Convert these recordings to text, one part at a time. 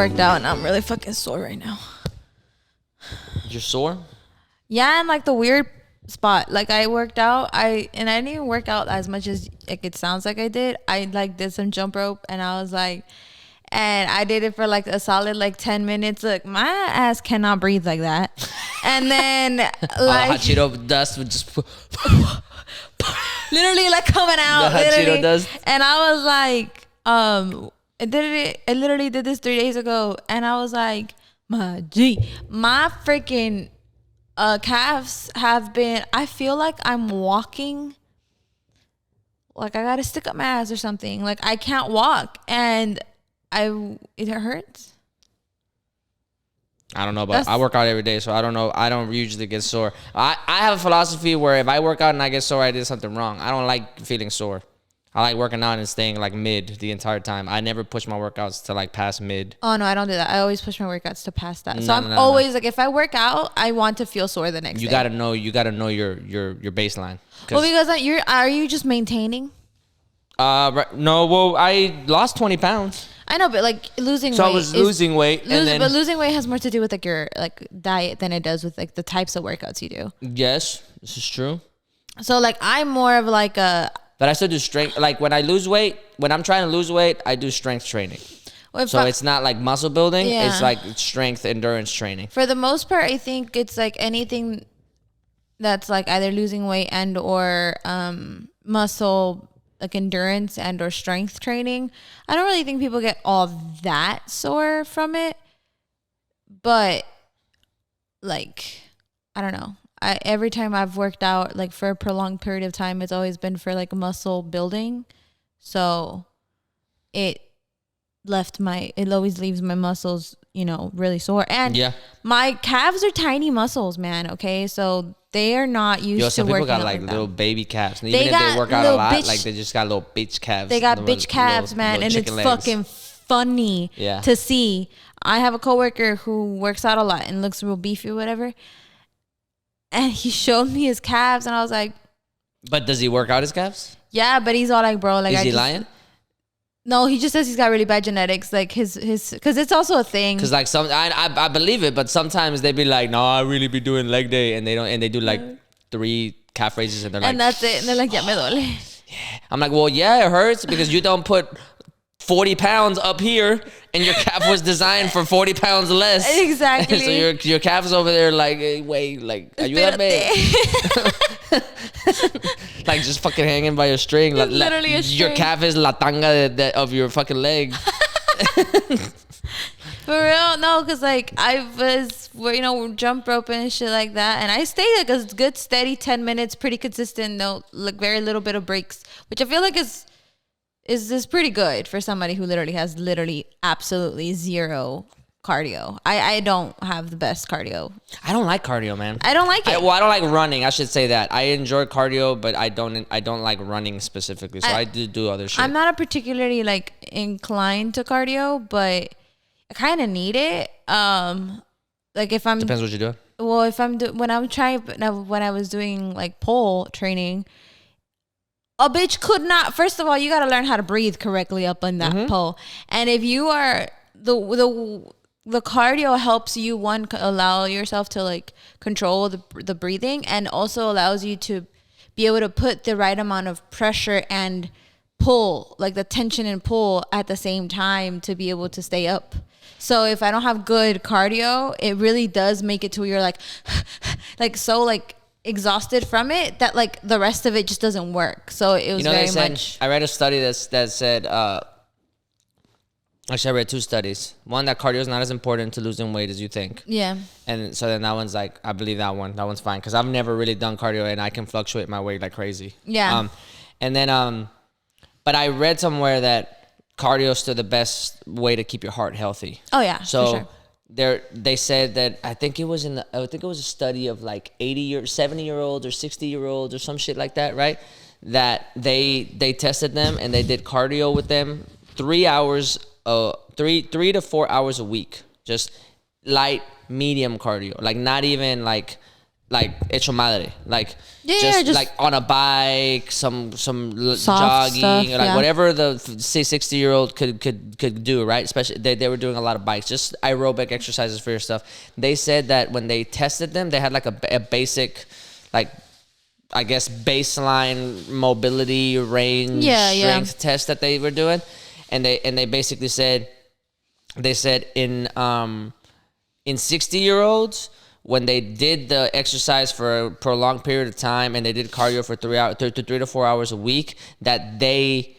worked out and I'm really fucking sore right now. You're sore? Yeah, and like the weird spot. Like I worked out, I didn't even work out as much as like it sounds like I did. I like did some jump rope and I was like, and I did it for like a solid like 10 minutes. Look, my ass cannot breathe like that. And then like hot Cheeto dust would just literally like coming out. The hot Cheeto dust. And I was like, I literally did this 3 days ago, and I was like, my freaking calves have been. I feel like I'm walking. Like I gotta stick up my ass or something. Like I can't walk, and it hurts. I don't know, but I work out every day, so I don't know. I don't usually get sore. I have a philosophy where if I work out and I get sore, I did something wrong. I don't like feeling sore. I like working out and staying like mid the entire time. I never push my workouts to like past mid. Oh no, I don't do that. I always push my workouts to past that. So I'm always like, if I work out, I want to feel sore the next day. You gotta know your baseline. Well, because are you just maintaining? No. Well, I lost 20 pounds. I know, but like losing weight. So I was losing weight, but losing weight has more to do with like your like diet than it does with like the types of workouts you do. Yes, this is true. So like I'm more of like a. But I still do strength. Like when I lose weight, when I'm trying to lose weight, I do strength training. So it's not like muscle building. Yeah. It's like strength endurance training. For the most part, I think it's like anything that's like either losing weight and or muscle like endurance and or strength training. I don't really think people get all that sore from it. But like, I don't know. Every time I've worked out like for a prolonged period of time, it's always been for like muscle building. So it always leaves my muscles, really sore. And my calves are tiny muscles, man. Okay. So they are not used to working out. Some people got like little baby calves. And even if they work out a lot, like they just got little bitch calves. They got bitch calves, man. And it's fucking funny to see. I have a coworker who works out a lot and looks real beefy or whatever. And he showed me his calves, and I was like... But does he work out his calves? Yeah, but he's all like, bro... like, Is he lying? No, he just says he's got really bad genetics. Like, his... Because it's also a thing. Because, like, I believe it, but sometimes they be like, no, I really be doing leg day, and they do, like, 3 calf raises, and they're like... And that's it. And they're like, yeah, me duele. Yeah. I'm like, well, yeah, it hurts, because you don't put 40 pounds up here, and your calf was designed for 40 pounds less. Exactly. So your calf is over there like, hey, wait, like, ayúdame. Like just fucking hanging by a string. Literally a string. Your calf is la tanga of your fucking leg. For real? No, because like I was, jump roping and shit like that. And I stayed like a good steady 10 minutes, pretty consistent, no, like very little bit of breaks, which I feel like is pretty good for somebody who has absolutely zero cardio. I don't have the best cardio. I don't like cardio, man. I don't like it. I don't like running. I should say that. I enjoy cardio, but I don't like running specifically. So I do other shit. I'm not a particularly like inclined to cardio, but I kind of need it. Like if I'm depends what you do. Well, if I'm when I was doing like pole training. A bitch could not. First of all, you got to learn how to breathe correctly up on that pole. And if you are the cardio helps you allow yourself to like control the breathing, and also allows you to be able to put the right amount of pressure and pull, like the tension and pull at the same time to be able to stay up. So if I don't have good cardio, it really does make it to where you're like, like so like exhausted from it that like the rest of it just doesn't work. So it was very much. I read a study that said actually I read 2 studies. One, that cardio is not as important to losing weight as you think. Yeah. And so then that one's like, I believe that one's fine, because I've never really done cardio and I can fluctuate my weight like crazy. Yeah. And then but I read somewhere that cardio is still the best way to keep your heart healthy. Oh yeah. So for sure. They said that I think it was a study of like 70-year-olds or 60-year-olds or some shit like that, right? That they tested them and they did cardio with them 3 hours, 3 to 4 hours a week, just light, medium cardio, like not even like like hecho madre, like just like on a bike, some jogging, stuff, or like whatever the say 60-year-old could do, right? Especially they were doing a lot of bikes, just aerobic exercises for your stuff. They said that when they tested them, they had like a basic, like, I guess, baseline mobility range strength test that they were doing, and they basically said, in 60-year-olds, when they did the exercise for a prolonged period of time and they did cardio for 3 to 4 hours a week, that they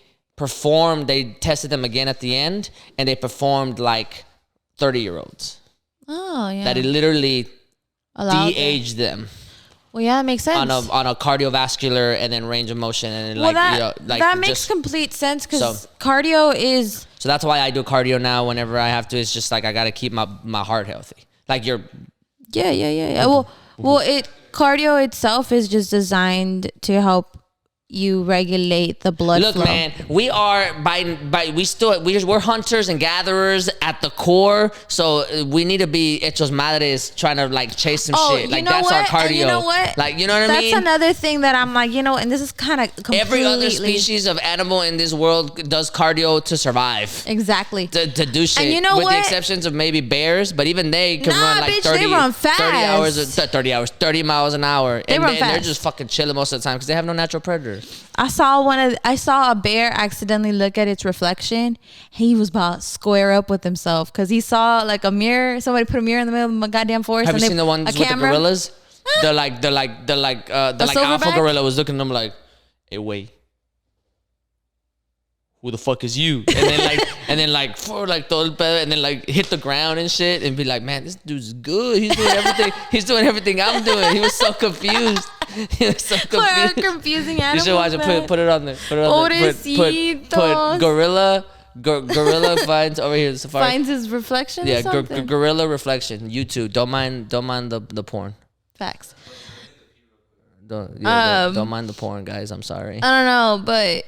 tested them again at the end, and they performed like 30-year-olds. Oh, yeah. That it literally de-aged them. Well, yeah, that makes sense. On a cardiovascular and then range of motion, and well, that makes complete sense, because cardio is. So that's why I do cardio now whenever I have to. It's just like I got to keep my heart healthy. Like you're. Yeah. Well, cardio itself is just designed to help you regulate the blood flow. Look, man, we are we're hunters and gatherers at the core, so we need to be hechos madres trying to like chase some shit. Like that's our cardio. And you know what? Like, you know what I mean? That's another thing that I'm like, and this is kind of completely. Every other species of animal in this world does cardio to survive. Exactly. To do shit. And you know with what? the exceptions of maybe bears, but even they can run like 30. They run fast. 30 miles an hour. They run fast. They're just fucking chilling most of the time because they have no natural predator. I saw a bear accidentally look at its reflection. He was about to square up with himself because he saw like a mirror. Somebody put a mirror in the middle of the goddamn forest. Have you seen the ones with the gorillas? The alpha gorilla was looking at them like, "Hey, wait, who the fuck is you?" And then hit the ground and shit and be like, "Man, this dude's good. He's doing everything. He's doing everything I'm doing." He was so confused. He was so confused. Confusing animals. You should watch it. Put it on there. Put gorilla. Gorilla finds over here. Safari. Finds his reflection. Yeah, gorilla reflection. YouTube. Don't mind the porn. Facts. Don't mind the porn, guys. I'm sorry. I don't know, but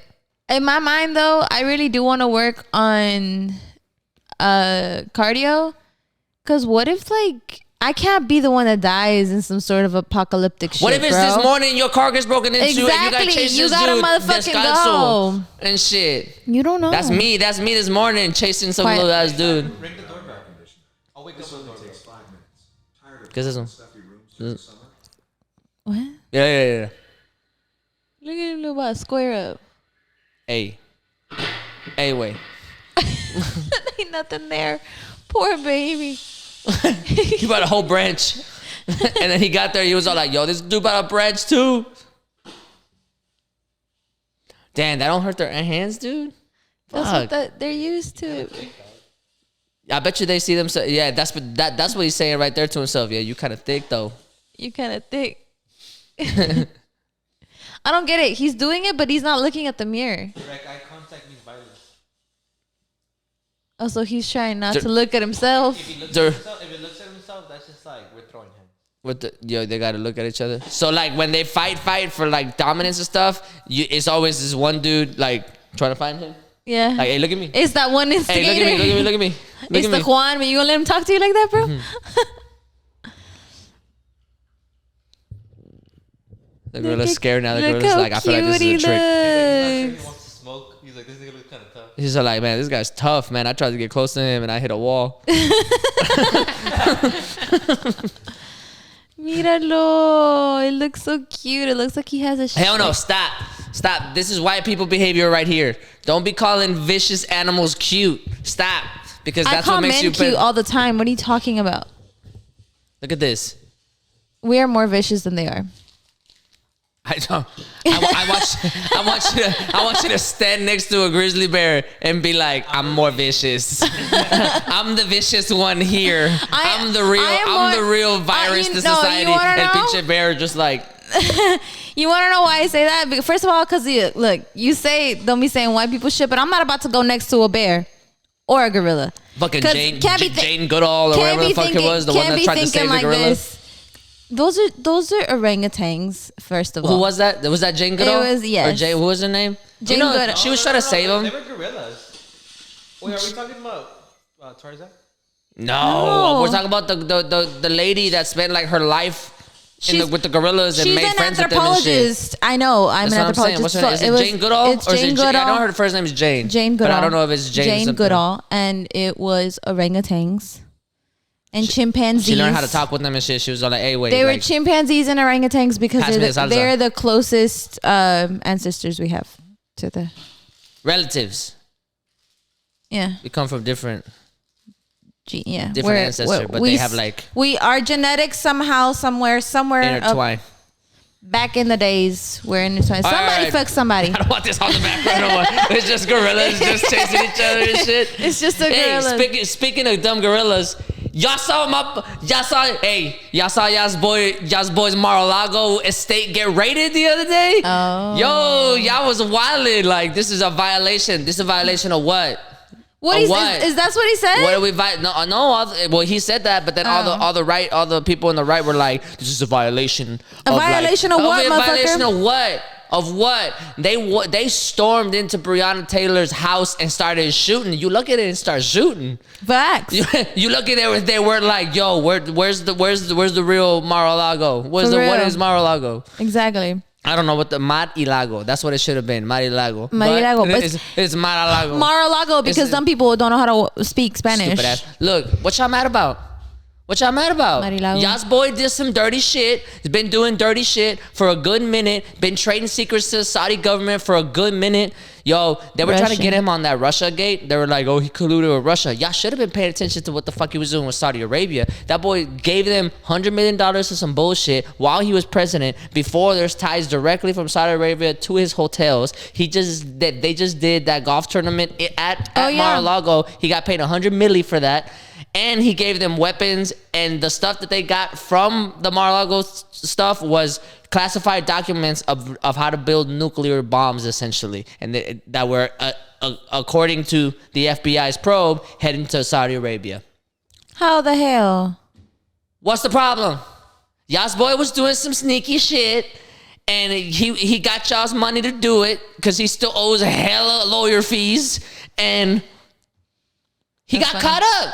in my mind though, I really do want to work on cardio, because what if like I can't be the one that dies in some sort of apocalyptic shit. What if it's this morning your car gets broken into and you got chased this dude motherfucking go and shit? You don't know. That's me this morning chasing some little ass dude. Ring the doorbell condition. I'll wake up when it takes 5 minutes. Tired of this one. stuffy rooms during the summer. What? Yeah. Look at him about square up. Hey, wait. Ain't nothing there. Poor baby. He bought a whole branch. And then he got there, he was all like, "Yo, this dude bought a branch too." Damn, that don't hurt their hands, dude. That's what they're used to. I bet you they see themselves. Yeah, that's what he's saying right there to himself. Yeah, you kind of thick though. You kind of thick. I don't get it. He's doing it, but he's not looking at the mirror. Direct eye contact means violence. Oh, so he's trying not to look at himself. If he looks at himself, that's just like we're throwing him. They gotta look at each other. So like when they fight for like dominance and stuff, it's always this one dude like trying to find him. Yeah. Like, hey, look at me. It's that one instigator. Hey, look at me. It's the Juan, but you gonna let him talk to you like that, bro? Mm-hmm. The gorilla's scared now. The gorilla's like, I feel like this is a trick. He wants to smoke. He's like, this nigga looks kind of tough. He's like, man, this guy's tough, man. I tried to get close to him and I hit a wall. Míralo. It looks so cute. It looks like he has a Hell no, stop. This is white people behavior right here. Don't be calling vicious animals cute. Stop. Because that's what makes you... I call men cute all the time. What are you talking about? Look at this. We are more vicious than they are. I don't. I want you to stand next to a grizzly bear and be like, "I'm more vicious. I'm the vicious one here. I'm the real virus to society." And pinche bear just like. You want to know why I say that? Because first of all, because look, you say don't be saying white people shit, but I'm not about to go next to a bear or a gorilla. Fucking Jane Goodall or whatever the fuck it was, the one that tried to save the gorilla. Those are orangutans, first of all. Who was that? Was that Jane Goodall? It was, yes. Or Jane, who was her name? Jane Goodall. She was trying to save him. They were gorillas. Wait, are we talking about Tarzan? No, we're talking about the lady that spent like her life with the gorillas and made friends with them and shit. She's an anthropologist. I know. I'm an anthropologist. What's her name? Is it Jane Goodall? It's Jane Goodall. I know her first name is Jane. Jane Goodall. But I don't know if it's Jane Goodall. And it was orangutans and chimpanzees. She learned how to talk with them and shit. She was on like, hey, wait. They were chimpanzees and orangutans because they're the closest ancestors we have to the... relatives. Yeah. We come from different ancestors, but they have like... our genetics somehow, somewhere intertwined. Back in the days, we're intertwined. Somebody fuck somebody. I don't want this on the background no more. It's just gorillas just chasing each other and shit. It's just a gorilla. Hey, speaking of dumb gorillas, y'all saw y'all's boy's Mar-a-Lago estate get raided the other day? Oh. Yo, y'all was wildin'. Like, this is a violation. This is a violation of what? What is that what he said? What do we well, he said that, but then all the people on the right were like, this is a violation. A violation of what, motherfucker? A violation of what? Of what? They stormed into Breonna Taylor's house and started shooting. You look at it and start shooting. Facts. You look at it, they were like, yo, where's the real Mar-a-Lago? What is Mar-a-Lago? Exactly. I don't know what the Mar-a-Lago. That's what it should have been. Mar-a-Lago. Mar-a-Lago. It's Mar-a-Lago. Mar-a-Lago because some people don't know how to speak Spanish. Stupid ass. Look, what y'all mad about? Mar-a-Lago. Y'all's boy did some dirty shit. He's been doing dirty shit for a good minute. Been trading secrets to the Saudi government for a good minute. Yo, they were trying to get him on that Russia gate. They were like, oh, he colluded with Russia. Y'all should have been paying attention to what the fuck he was doing with Saudi Arabia. That boy gave them $100 million to some bullshit while he was president, before there's ties directly from Saudi Arabia to his hotels. They just did that golf tournament at Mar-a-Lago. He got paid $100 million for that. And he gave them weapons, and the stuff that they got from the Mar-a-Lago stuff was classified documents of how to build nuclear bombs, essentially. And that were, according to the FBI's probe, heading to Saudi Arabia. How the hell? What's the problem? Y'all's boy was doing some sneaky shit, and he got y'all's money to do it because he still owes a hella lawyer fees, and he got caught up.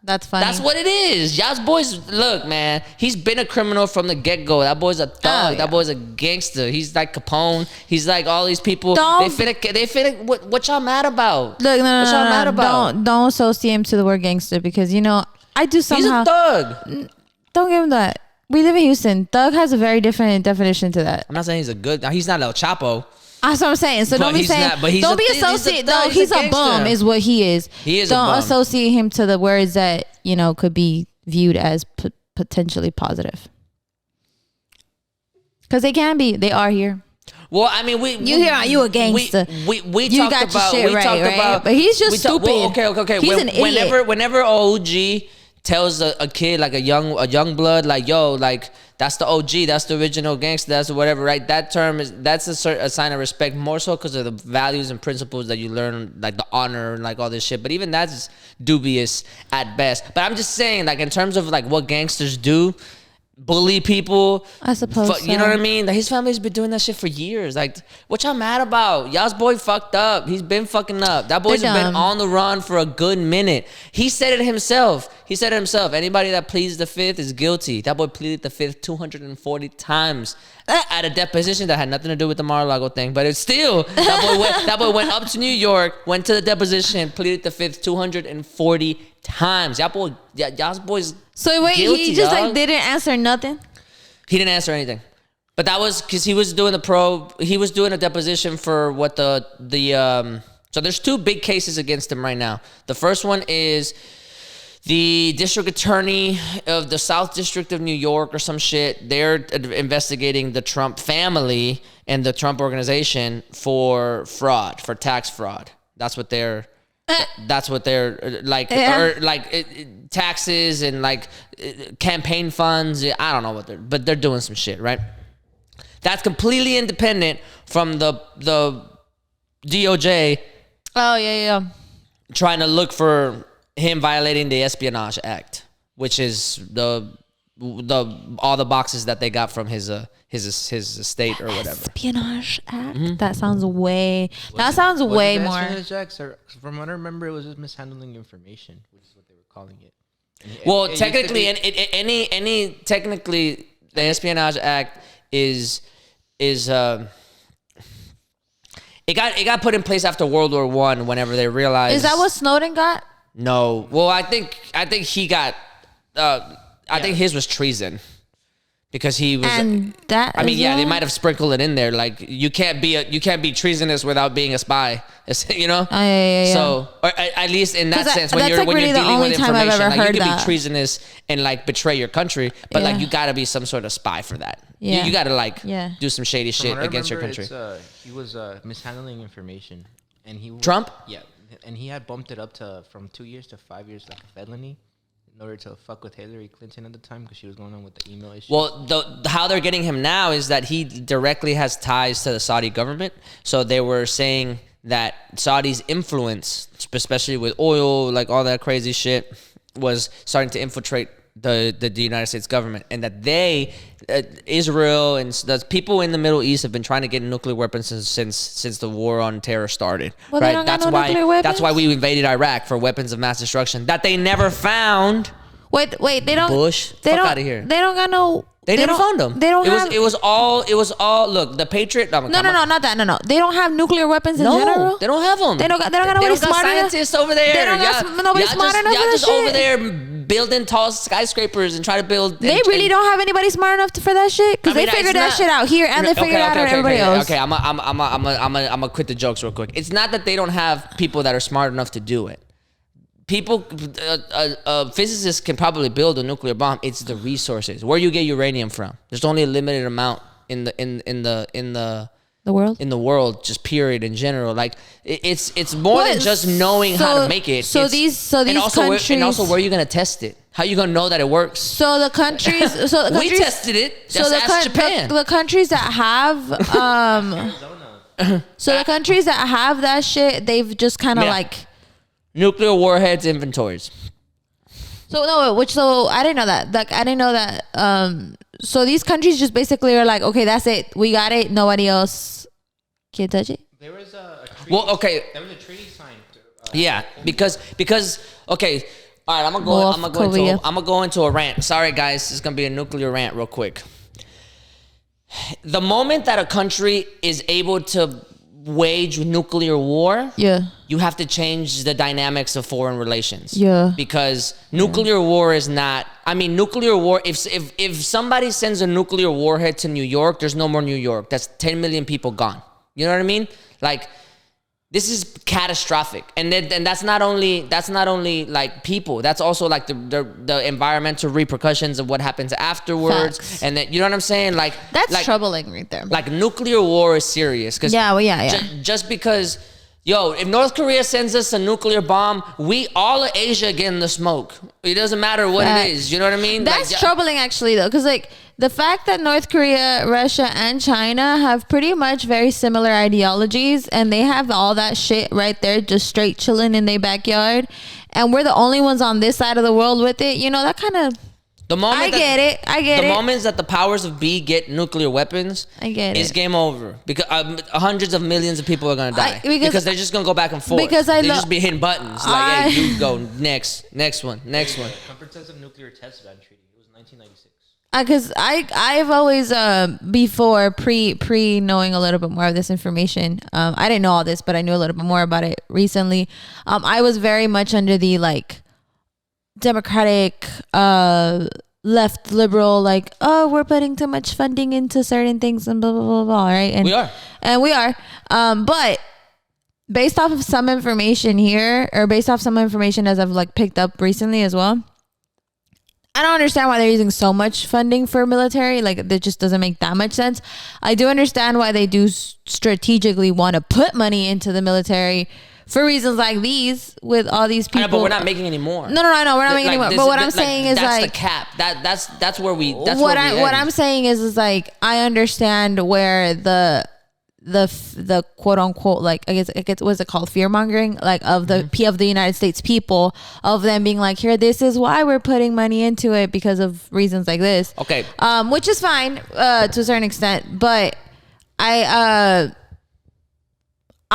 That's funny. That's what it is. Y'all's boys, look, man, he's been a criminal from the get-go. That boy's a thug. Oh, yeah. That boy's a gangster. He's like Capone. He's like all these people. They finna, what y'all mad about? Look, don't associate him to the word gangster because, I do somehow. He's a thug. Don't give him that. We live in Houston. Thug has a very different definition to that. I'm not saying he's not El Chapo. That's what I'm saying. So don't be saying, don't be associated. No, he's a bum is what he is. He is a bum. Don't associate him to the words that, could be viewed as potentially positive. Because they can be. They are here. Well, I mean, you a gangster. We talked about. But he's just stupid. Okay. He's an idiot. Whenever OG tells a kid, like a young blood, like, yo, like, that's the OG, that's the original gangster, that's whatever, right? That's a sign of respect, more so because of the values and principles that you learn, like the honor and like all this shit. But even that's dubious at best. But I'm just saying, like, in terms of like what gangsters do, bully people, I suppose you know what I mean? Like, his family's been doing that shit for years. Like, what y'all mad about? Y'all's boy fucked up. He's been fucking up. That boy's been on the run for a good minute. He said it himself. Anybody that pleads the fifth is guilty. That boy pleaded the fifth 240 times at a deposition that had nothing to do with the Mar-a-Lago thing. But it's still, that boy went up to New York, went to the deposition, pleaded the fifth 240 times. Y'all's boys. So wait, guilty, he just like didn't answer nothing? He didn't answer anything. But that was because he was doing the probe. He was doing a deposition for what so there's two big cases against him right now. The first one is the district attorney of the South District of New York or some shit. They're investigating the Trump family and the Trump organization for fraud, for tax fraud. That's what they're like, or like taxes and like campaign funds. I don't know but they're doing some shit, right? That's completely independent from the DOJ. Oh yeah. Trying to look for him violating the Espionage Act, which is the all the boxes that they got from his estate or whatever. Espionage Act. Mm-hmm. That sounds way. That sounds way more. Espionage Act, from what I remember, it was just mishandling information, which is what they were calling it. Technically, any technically The Espionage Act is it got put in place after World War I whenever they realized. Is that what Snowden got? No. Well, I think he got. I think his was treason. Because he was, and that. I mean, yeah, they might have sprinkled it in there. Like you can't be treasonous without being a spy. You know. Yeah. So, or at least in that sense, when you're like really dealing with information, like you can be treasonous and like betray your country, but like you got to be some sort of spy for that. Yeah. You got to do some shady shit against your country. He was mishandling information, and Trump. Yeah, and he had bumped it up to from 2 years to 5 years, like a felony. In order to fuck with Hillary Clinton at the time because she was going on with the email issue. Well, how they're getting him now is that he directly has ties to the Saudi government. So they were saying that Saudi's influence, especially with oil, like all that crazy shit, was starting to infiltrate the United States government, and that Israel and the people in the Middle East have been trying to get nuclear weapons since the war on terror started. Well, right? They don't got nuclear weapons? That's why we invaded Iraq, for weapons of mass destruction that they never found. Wait, they don't. Bush, fuck out of here. They don't got no. They never found them. They don't. It was all. Look, the Patriot. No, not that. No. They don't have nuclear weapons in general. They don't have them. They don't got nobody smart enough. Scientists over there. They don't got nobody smart enough. Y'all just over there building tall skyscrapers and try to build. They really don't have anybody smart enough for that shit, because they figured that shit out here and they figured it out on everybody else. Okay, I'm gonna quit the jokes real quick. It's not that they don't have people that are smart enough to do it. Physicists can probably build a nuclear bomb. It's the resources. Where you get uranium from? There's only a limited amount in the world. In the world, just period in general. Like it's more than just knowing how to make it. So these countries, and also where are you gonna test it? How you gonna know that it works? So the countries, we tested it. Just ask Japan. The countries that have the countries that have that shit, they've just kind of like. Nuclear warheads inventories. So I didn't know that. Like I didn't know that. So these countries just basically are like, okay, that's it. We got it. Nobody else can touch it. There was a treaty. Well, okay. There was a treaty signed. Yeah, because okay. All right, I'm gonna go into a rant. Sorry, guys, it's gonna be a nuclear rant real quick. The moment that a country is able to wage nuclear war, you have to change the dynamics of foreign relations. Because nuclear war is not. I mean, nuclear war. If somebody sends a nuclear warhead to New York, there's no more New York. That's 10 million people gone. You know what I mean? Like, this is catastrophic, and that's not only like people. That's also like the environmental repercussions of what happens afterwards. Facts. And then you know what I'm saying? Like that's troubling right there. Like nuclear war is serious because just because. If North Korea sends us a nuclear bomb, we all of Asia get in the smoke. It doesn't matter what it is. You know what I mean? That's troubling actually though, because like the fact that North Korea, Russia, and China have pretty much very similar ideologies, and they have all that shit right there just straight chilling in their backyard, and we're the only ones on this side of the world with it. You know, that kind of... I get it. The moments that the powers of B get nuclear weapons, it's game over. Because hundreds of millions of people are gonna die because they're just gonna go back and forth. Because they just be hitting buttons like, "Hey, you go next one." Comprehensive Nuclear Test Ban Treaty. It was 1996. Because I've always before pre knowing a little bit more of this information. I didn't know all this, but I knew a little bit more about it recently. I was very much under the like Democratic left liberal, like, oh, we're putting too much funding into certain things and blah blah blah blah, right? And we are but based off of some information here, or based off some information as I've like picked up recently as well, I don't understand why they're using so much funding for military. Like, that just doesn't make that much sense. I do understand why they do strategically want to put money into the military for reasons like these, with all these people. I know, but we're not making any more. No, I know we're not making any more. But what I'm saying is that's like the cap. That's where we. That's what I'm saying is like, I understand where the quote unquote, like, I guess what's it called, fear mongering, like of the of the United States people, of them being like, here, this is why we're putting money into it because of reasons like this. Okay. Which is fine to a certain extent, but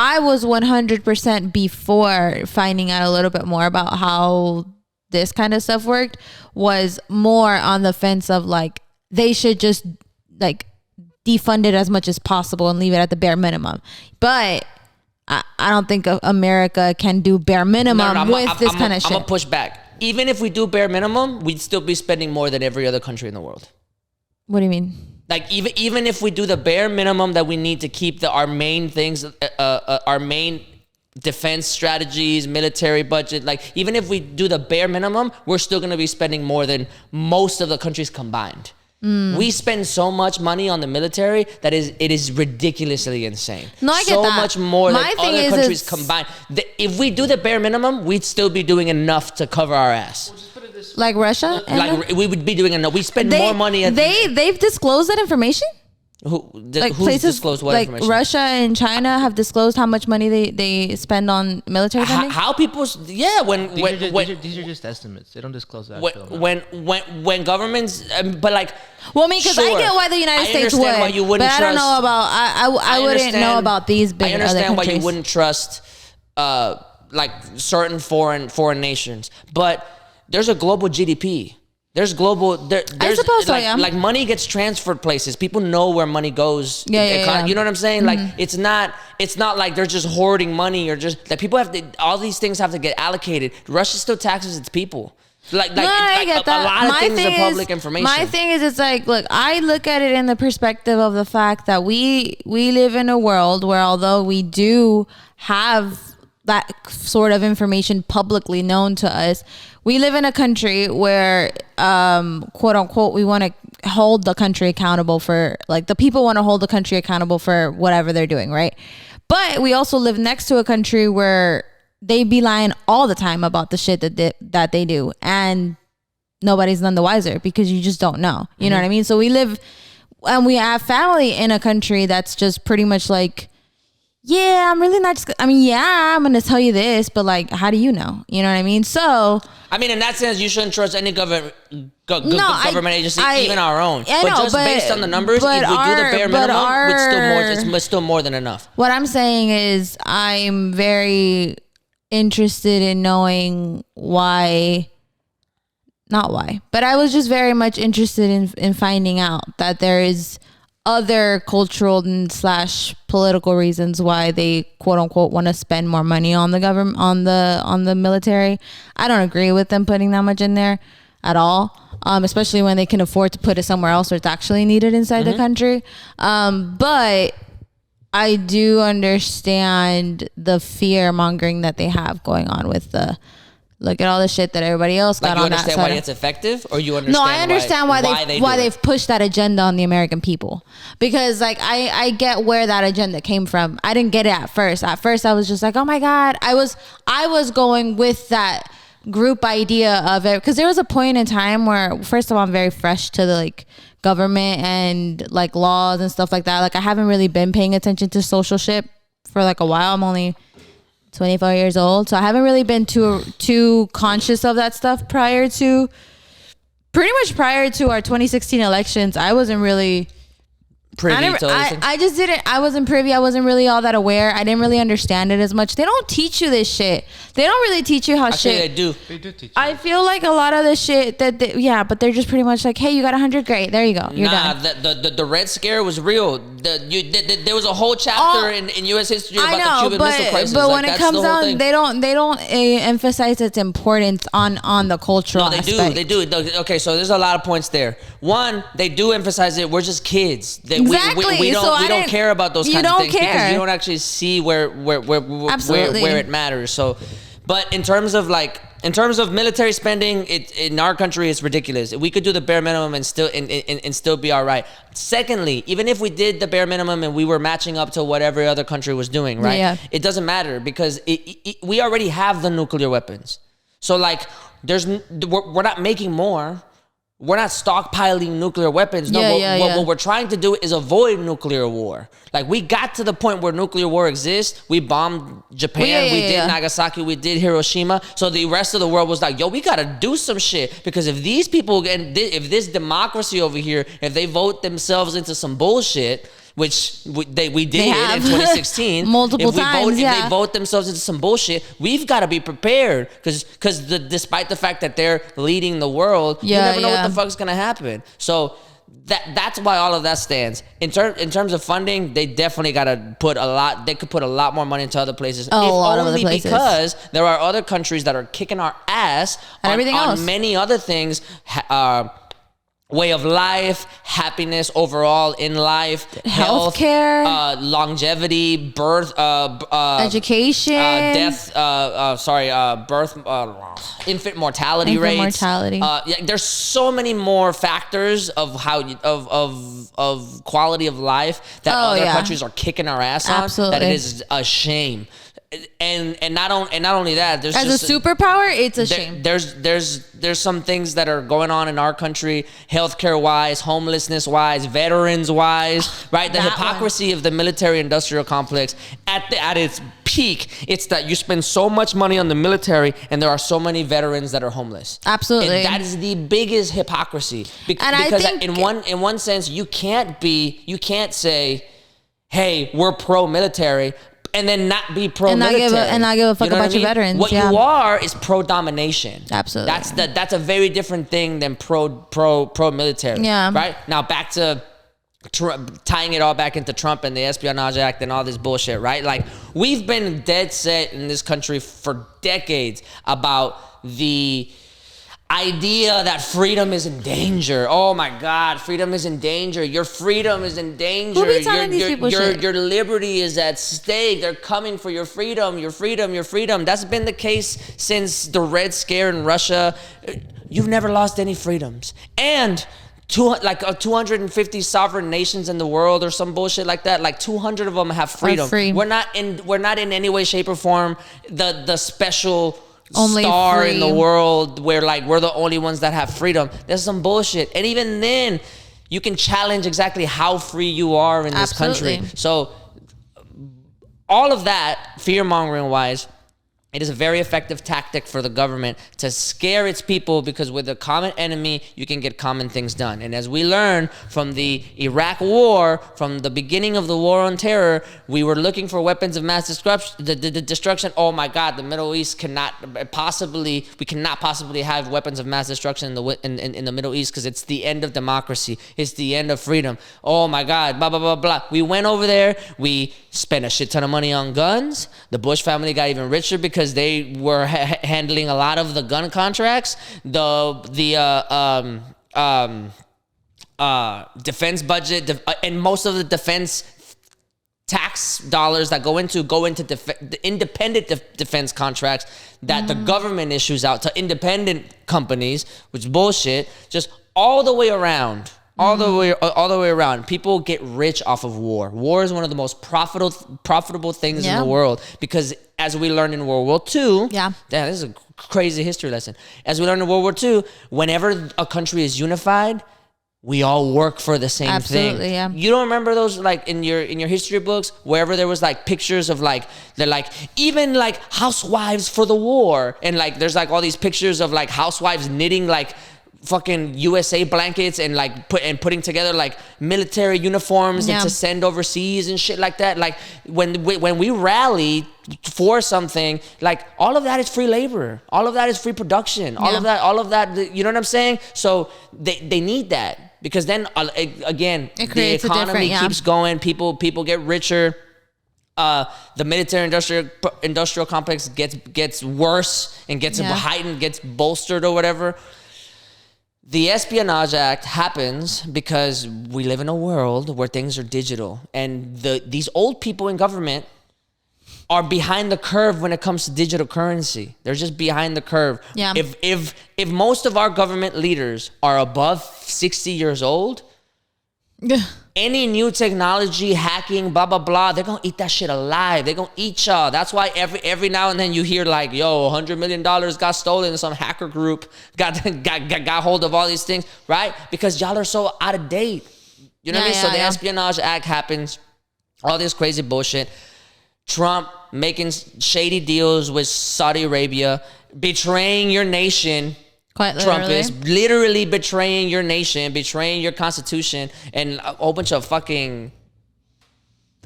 I was 100% before finding out a little bit more about how this kind of stuff worked, was more on the fence of like, they should just like defund it as much as possible and leave it at the bare minimum. But I don't think America can do bare minimum with this kind of shit. I'm gonna push back. Even if we do bare minimum, we'd still be spending more than every other country in the world. What do you mean? Like even if we do the bare minimum that we need to keep our main things, our main defense strategies, military budget, like even if we do the bare minimum, we're still gonna be spending more than most of the countries combined. We spend so much money on the military that it is ridiculously insane. No, I get that. So much more than other countries combined. If we do the bare minimum, we'd still be doing enough to cover our ass. Like Russia? Like we would be doing enough. We spend more money. They've disclosed that information? Who's disclosed what information? Like Russia and China have disclosed how much money they spend on military funding? How people... Yeah, these are just estimates. They don't disclose that. When governments... but like... Well, I mean, because I get why the United States would, why you wouldn't but I don't know about... I wouldn't know about these big other countries. I understand why you wouldn't trust like certain foreign nations. But there's a global GDP. There's global. I suppose so, yeah. Like money gets transferred places. People know where money goes. Yeah. You know what I'm saying? Like it's not like they're just hoarding money or just like people have to. All these things have to get allocated. Russia still taxes its people. I get that. A lot of things are public information. My thing is, it's like, look, I look at it in the perspective of the fact that we live in a world where although we do have that sort of information publicly known to us, we live in a country where, quote unquote, we want to hold the country accountable for, like, the people want to hold the country accountable for whatever they're doing, right? But we also live next to a country where they be lying all the time about the shit that they do, and nobody's none the wiser because you just don't know. You know what I mean? So we live and we have family in a country that's just pretty much like, yeah, I'm really not just, I mean, yeah, I'm going to tell you this, but like, how do you know? You know what I mean? So, I mean, in that sense, you shouldn't trust any government agency, even our own. But based on the numbers, if we do the bare minimum, it's still more than enough. What I'm saying is I'm very interested in knowing why, not why, but I was just very much interested in finding out that there is other cultural and / political reasons why they quote unquote want to spend more money on the government, on the military. I don't agree with them putting that much in there at all, especially when they can afford to put it somewhere else where it's actually needed inside the country. But I do understand the fear mongering that they have going on with the, look at all the shit that everybody else got on that side. You understand why it's effective, or you understand? No, I understand why they've pushed that agenda on the American people. Because like I get where that agenda came from. I didn't get it at first. At first, I was just like, oh my god. I was going with that group idea of it because there was a point in time where, first of all, I'm very fresh to the like government and like laws and stuff like that. Like I haven't really been paying attention to social shit for like a while. I'm only 24 years old, so I haven't really been too conscious of that stuff prior to our 2016 elections. I wasn't really privy to I wasn't privy. I wasn't really all that aware. I didn't really understand it as much. They don't teach you this shit. They don't really teach you how Actually, shit. They do teach you. I feel like a lot of the shit but they're just pretty much like, hey, you got 100, great, there you go, you're done. The Red Scare was real. There was a whole chapter in U.S. history about the Cuban Missile Crisis. But when it comes down, they don't emphasize its importance on the cultural aspect. They do. Okay, so there's a lot of points there. One, they do emphasize it. We're just kids. Exactly. We don't care about those kinds of things because you don't actually see where it matters. So, but in terms of military spending, in our country it's ridiculous. We could do the bare minimum and still be all right. Secondly, even if we did the bare minimum and we were matching up to what every other country was doing, right? Yeah. It doesn't matter because we already have the nuclear weapons. So like, we're not making more. We're not stockpiling nuclear weapons. No, what we're trying to do is avoid nuclear war. Like, we got to the point where nuclear war exists. We bombed Japan. We did Nagasaki. We did Hiroshima. So the rest of the world was like, yo, we got to do some shit. Because if these people, if this democracy over here, if they vote themselves into some bullshit, which we did in 2016. Multiple times, If they vote themselves into some bullshit, we've got to be prepared because despite the fact that they're leading the world, you never know what the fuck's going to happen. So that's why all of that stands. In terms of funding, they definitely got to put a lot. They could put a lot more money into other places. A lot of other places. Because there are other countries that are kicking our ass on everything else. On many other things. Way of life, happiness overall in life, health, healthcare, longevity, birth, education, birth, infant mortality rates. There's so many more factors of of quality of life that other countries are kicking our ass on. That it is a shame. And not only that, there's as a superpower, it's a shame. There's some things that are going on in our country, healthcare wise, homelessness wise, veterans wise, right? The hypocrisy of the military-industrial complex at its peak. It's that you spend so much money on the military, and there are so many veterans that are homeless. Absolutely, and that is the biggest hypocrisy. Because I think in one sense, you can't say, "Hey, we're pro-military." And then not be pro-military. And not give a fuck about your veterans. What you are is pro-domination. Absolutely. That's a very different thing than pro-military. Yeah. Right? Now back to tying it all back into Trump and the Espionage Act and all this bullshit, right? Like, we've been dead set in this country for decades about the idea that freedom is in danger. Oh my God, freedom is in danger. Your freedom is in danger. Who be telling these people shit? Your liberty is at stake. They're coming for your freedom, your freedom, your freedom. That's been the case since the Red Scare in Russia. You've never lost any freedoms. And 250 sovereign nations in the world or some bullshit like that, like 200 of them have freedom. We're not in any way, shape, or form the special only star free in the world where like we're the only ones that have freedom. There's some bullshit. And even then, you can challenge exactly how free you are in this country. So all of that, fear-mongering wise, it is a very effective tactic for the government to scare its people, because with a common enemy, you can get common things done. And as we learn from the Iraq War, from the beginning of the War on Terror, we were looking for weapons of mass destruction. Oh my God, the Middle East we cannot possibly have weapons of mass destruction in the Middle East, because it's the end of democracy. It's the end of freedom. Oh my God, blah, blah, blah, blah. We went over there. We spent a shit ton of money on guns. The Bush family got even richer because they were handling a lot of the gun contracts, defense budget, and most of the defense tax dollars that go into the independent defense contracts that the government issues out to independent companies, which is bullshit. Just all the way around. All the way around. People get rich off of war. War is one of the most profitable things in the world, because as we learned in World War II, this is a crazy history lesson. As we learned in World War II, whenever a country is unified, we all work for the same thing. Yeah. You don't remember those, like in your history books, wherever there was like pictures of like, they're like, even like housewives for the war, and like there's like all these pictures of like housewives knitting like fucking USA blankets and like putting together like military uniforms and to send overseas and shit like that. Like when we rally for something, like all of that is free labor, all of that is free production, all of that, you know what I'm saying? So they need that, because then again, the economy keeps going, people get richer. The military industrial complex gets worse and gets heightened, gets bolstered or whatever. The Espionage Act happens because we live in a world where things are digital, and these old people in government are behind the curve when it comes to digital currency. They're just behind the curve. Yeah. If most of our government leaders are above 60 years old, any new technology, hacking, blah, blah, blah, they're going to eat that shit alive. They're going to eat y'all. That's why every now and then you hear like, yo, $100 million got stolen. Some hacker group got hold of all these things, right? Because y'all are so out of date. You know what I mean? So the Espionage Act happens, all this crazy bullshit. Trump making shady deals with Saudi Arabia, betraying your nation. Quite literally. Trump is literally betraying your nation, betraying your constitution, and a whole bunch of fucking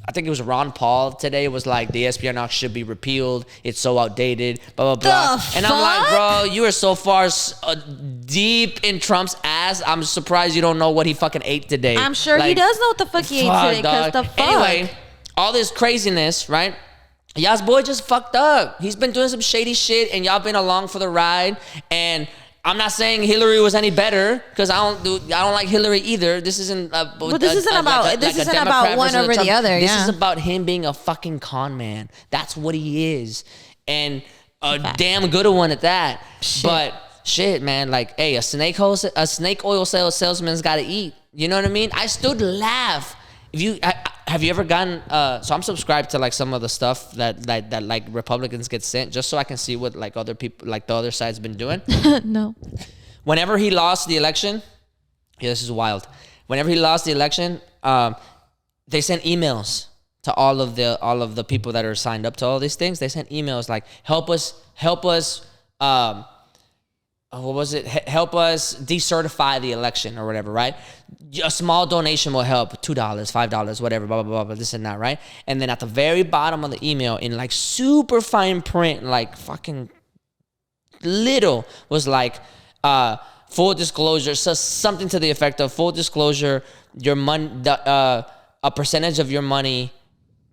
I think it was Ron Paul today was like, the Espionage should be repealed. It's so outdated, blah, blah, blah. And I'm like, bro, you are so far deep in Trump's ass. I'm surprised you don't know what he fucking ate today. I'm sure he does know what the fuck he ate today, because the fuck. Anyway, all this craziness, right? Y'all's boy just fucked up. He's been doing some shady shit, and y'all been along for the ride. And I'm not saying Hillary was any better, because I don't like Hillary either. This isn't. But this isn't about one over the other. This is about him being a fucking con man. That's what he is, and a damn good one at that. Shit. But shit, man, like, hey, a snake oil salesman's got to eat. You know what I mean? I still laugh. Have you ever gotten? So I'm subscribed to like some of the stuff that like Republicans get sent, just so I can see what like other people, like the other side's been doing. No. Whenever he lost the election, yeah, this is wild. Whenever he lost the election, they sent emails to all of the people that are signed up to all these things. They sent emails like, help us. What was it? Help us decertify the election or whatever, right? A small donation will help, $2, $5, whatever, blah, blah, blah, this and that, right? And then at the very bottom of the email, in like super fine print, like fucking little, was like, full disclosure, so something to the effect of full disclosure, your money, a percentage of your money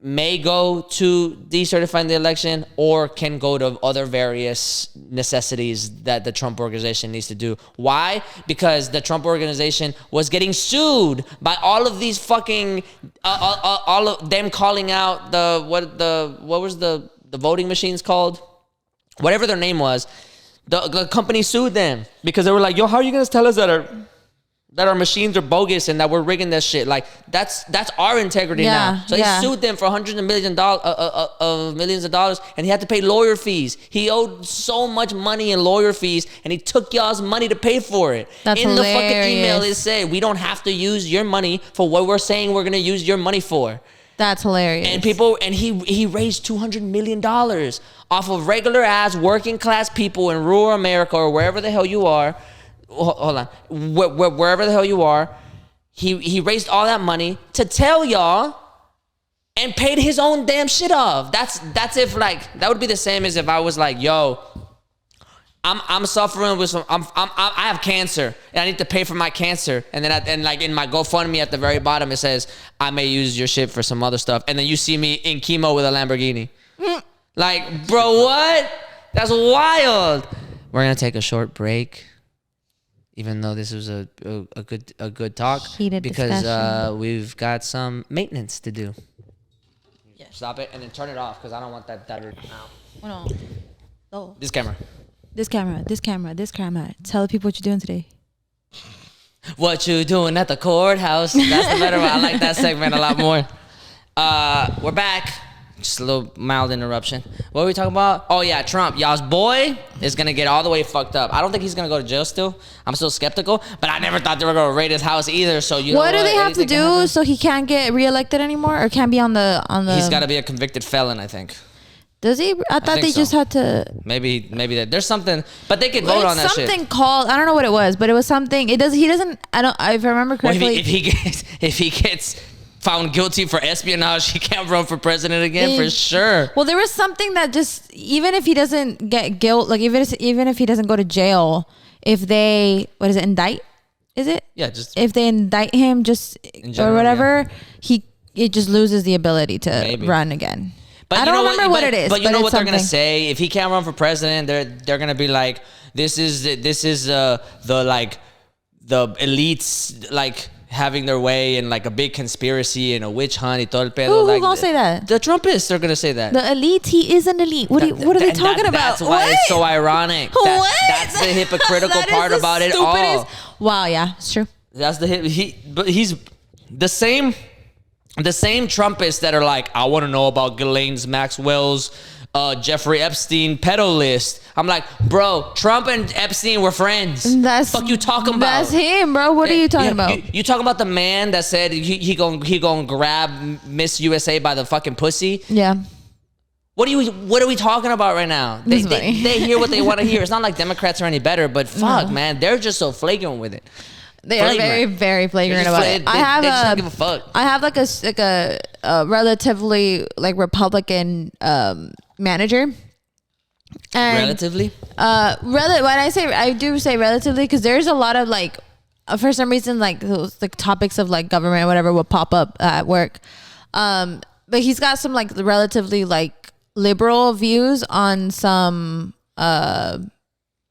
may go to decertifying the election or can go to other various necessities that the Trump organization needs to do. Why? Because the Trump organization was getting sued by all of these fucking all of them calling out what was the voting machines called? Whatever their name was. The company sued them because they were like, yo, how are you going to tell us that our machines are bogus and that we're rigging this shit? Like, that's our integrity now. So he sued them for hundreds of millions of dollars, and he had to pay lawyer fees. He owed so much money in lawyer fees, and he took y'all's money to pay for it. That's in hilarious. The fucking email, it said, we don't have to use your money for what we're saying we're going to use your money for. That's hilarious. And he raised $200 million off of regular ass working class people in rural America or wherever the hell you are. Hold on. Wherever the hell you are, he raised all that money to tell y'all and paid his own damn shit off. That's if like, that would be the same as if I was like, yo, I'm suffering with some, I have cancer and I need to pay for my cancer. And then like in my GoFundMe at the very bottom, it says, I may use your shit for some other stuff. And then you see me in chemo with a Lamborghini. Like, bro, what? That's wild. We're going to take a short break. Even though this was a good talk, heated because discussion. We've got some maintenance to do. Yeah. Stop it and then turn it off because I don't want that. Oh. This camera. Tell the people what you're doing today. What you doing at the courthouse? That's the better one. I like that segment a lot more. We're back. Just a little mild interruption. What were we talking about? Oh, yeah, Trump. Y'all's boy is going to get all the way fucked up. I don't think he's going to go to jail still. I'm still skeptical. But I never thought they were going to raid his house either. So you know what do they have to do so he can't get reelected anymore or can't be on the... He's got to be a convicted felon, I think. Does he? I thought they just had to... Maybe that. There's something... But they could vote on that shit. Something called... I don't know what it was, but it was something... He doesn't... If I remember correctly... Well, if he gets found guilty for espionage, he can't run for president again for sure. Well, there was something that just, even if he doesn't get guilt, like even if he doesn't go to jail, if they, what is it, indict? Is it? Yeah, just if they indict him, just general, or whatever, yeah. It just loses the ability to run again. But I don't remember what it is. But you know what they're gonna say? If he can't run for president, they're gonna be like, this is the elites like having their way and like a big conspiracy and a witch hunt y todo el pedo. Who's gonna say that? The Trumpists are gonna say that. The elite, he is an elite. What are they talking about? That's why it's so ironic. That's the hypocritical part about it all. Wow, yeah, it's true. That's he's the same Trumpists that are like, I want to know about Ghislaine Maxwell's Jeffrey Epstein pedo list. I'm like, bro, Trump and Epstein were friends. Fuck you talking about? That's him, bro. What are you talking about? You talking about the man that said he gonna grab Miss USA by the fucking pussy? Yeah. What are we talking about right now? They hear what they want to hear. It's not like Democrats are any better, but fuck, man, they're just so flagrant with it. They are very, very flagrant about it. They just don't give a fuck. I have like a relatively like Republican manager. And, relatively? When I do say relatively, because there's a lot of like, for some reason, like those like topics of like government or whatever will pop up at work. But he's got some like relatively like liberal views on some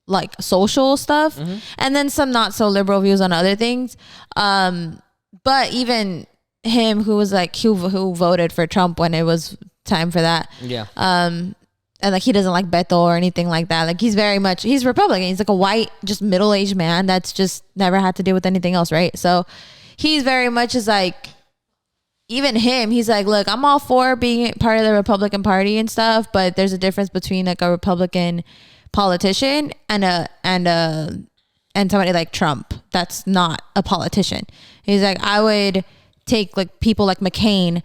like social stuff, and then some not so liberal views on other things. But even him, who was like who voted for Trump when it was time for that, and like he doesn't like Beto or anything like that. Like he's Republican. He's like a white, just middle-aged man that's just never had to deal with anything else, right? So he's very much is like, even him, he's like, look, I'm all for being part of the Republican Party and stuff, but there's a difference between like a Republican politician and somebody like Trump that's not a politician. He's like, I would take like people like McCain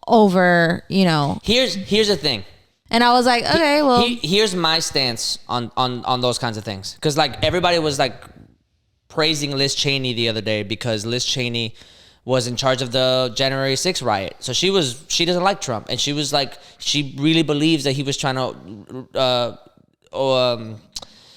over, you know. Here's the thing. And I was like, okay, well. Here's my stance on those kinds of things. Because, like, everybody was, like, praising Liz Cheney the other day because Liz Cheney was in charge of the January 6th riot. So she doesn't like Trump. And she was, like, she really believes that he was trying to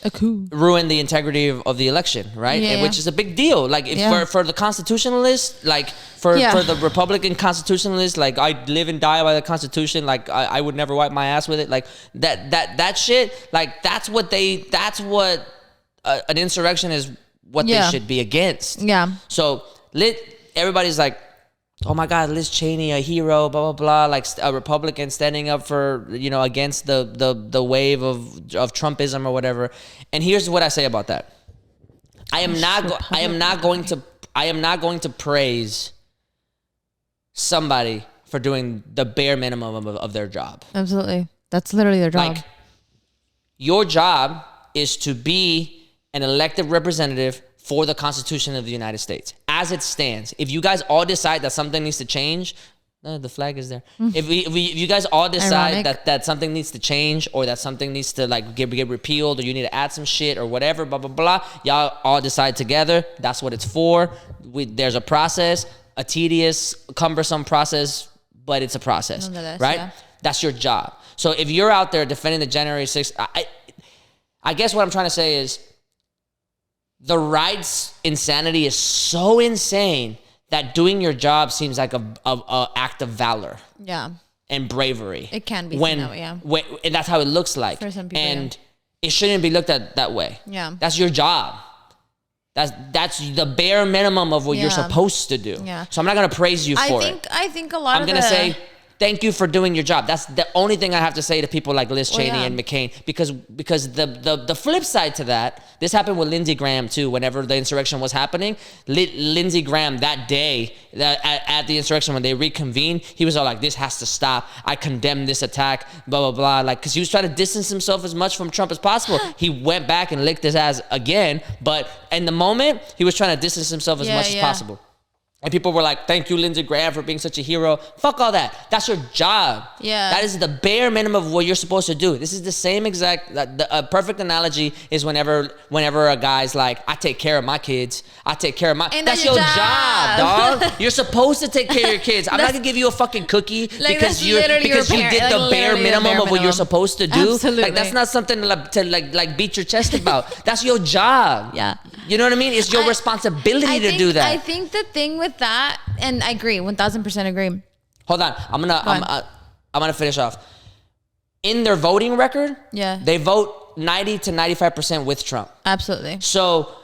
a coup. Ruin the integrity of the election, right? Yeah. Which is a big deal. Like for the constitutionalists, like for the Republican constitutionalists, like I live and die by the Constitution. Like I would never wipe my ass with it. Like that shit. Like that's what an insurrection is. What they should be against. Yeah. So everybody's like, oh my God, Liz Cheney, a hero, blah, blah, blah. Like a Republican standing up for, you know, against the wave of Trumpism or whatever. And here's what I say about that. I am not going to praise somebody for doing the bare minimum of their job. Absolutely. That's literally their job. Like, your job is to be an elected representative for the Constitution of the United States as it stands. If you guys all decide that something needs to change, the flag is there. If you guys all decide that something needs to change or that something needs to like get repealed or you need to add some shit or whatever, blah, blah, blah, y'all all decide together. That's what it's for. There's a process, a tedious, cumbersome process, but it's a process, right? Yeah. That's your job. So if you're out there defending the January 6th, I guess what I'm trying to say is, the right's insanity is so insane that doing your job seems like a act of valor. Yeah. And bravery. It can be seen that way, yeah. And that's how it looks like. For some people, and it shouldn't be looked at that way. Yeah. That's your job. That's the bare minimum of what you're supposed to do. Yeah. So I'm not going to praise you for it. I think a lot I'm going to say, thank you for doing your job. That's the only thing I have to say to people like Liz Cheney and McCain, because the flip side to that, this happened with Lindsey Graham too. Whenever the insurrection was happening, Lindsey Graham that day at the insurrection when they reconvened, he was all like, "This has to stop. I condemn this attack." Blah blah blah. Like, because he was trying to distance himself as much from Trump as possible. He went back and licked his ass again, but in the moment, he was trying to distance himself as much as possible. And people were like, thank you, Lindsey Graham, for being such a hero. Fuck all that. That's your job. Yeah. That is the bare minimum of what you're supposed to do. This is the same exact, a perfect analogy is whenever a guy's like, I take care of my kids. I take care of my, and that's your job, dog. You're supposed to take care of your kids. I'm not gonna give you a fucking cookie like because you did the bare minimum of what you're supposed to do. Absolutely. Like, that's not something to beat your chest about. That's your job. Yeah. You know what I mean? It's your responsibility to do that. I think the thing with that, and I agree, 1000% agree. Hold on, I'm gonna finish off. In their voting record, they vote 90 to 95% with Trump. Absolutely. So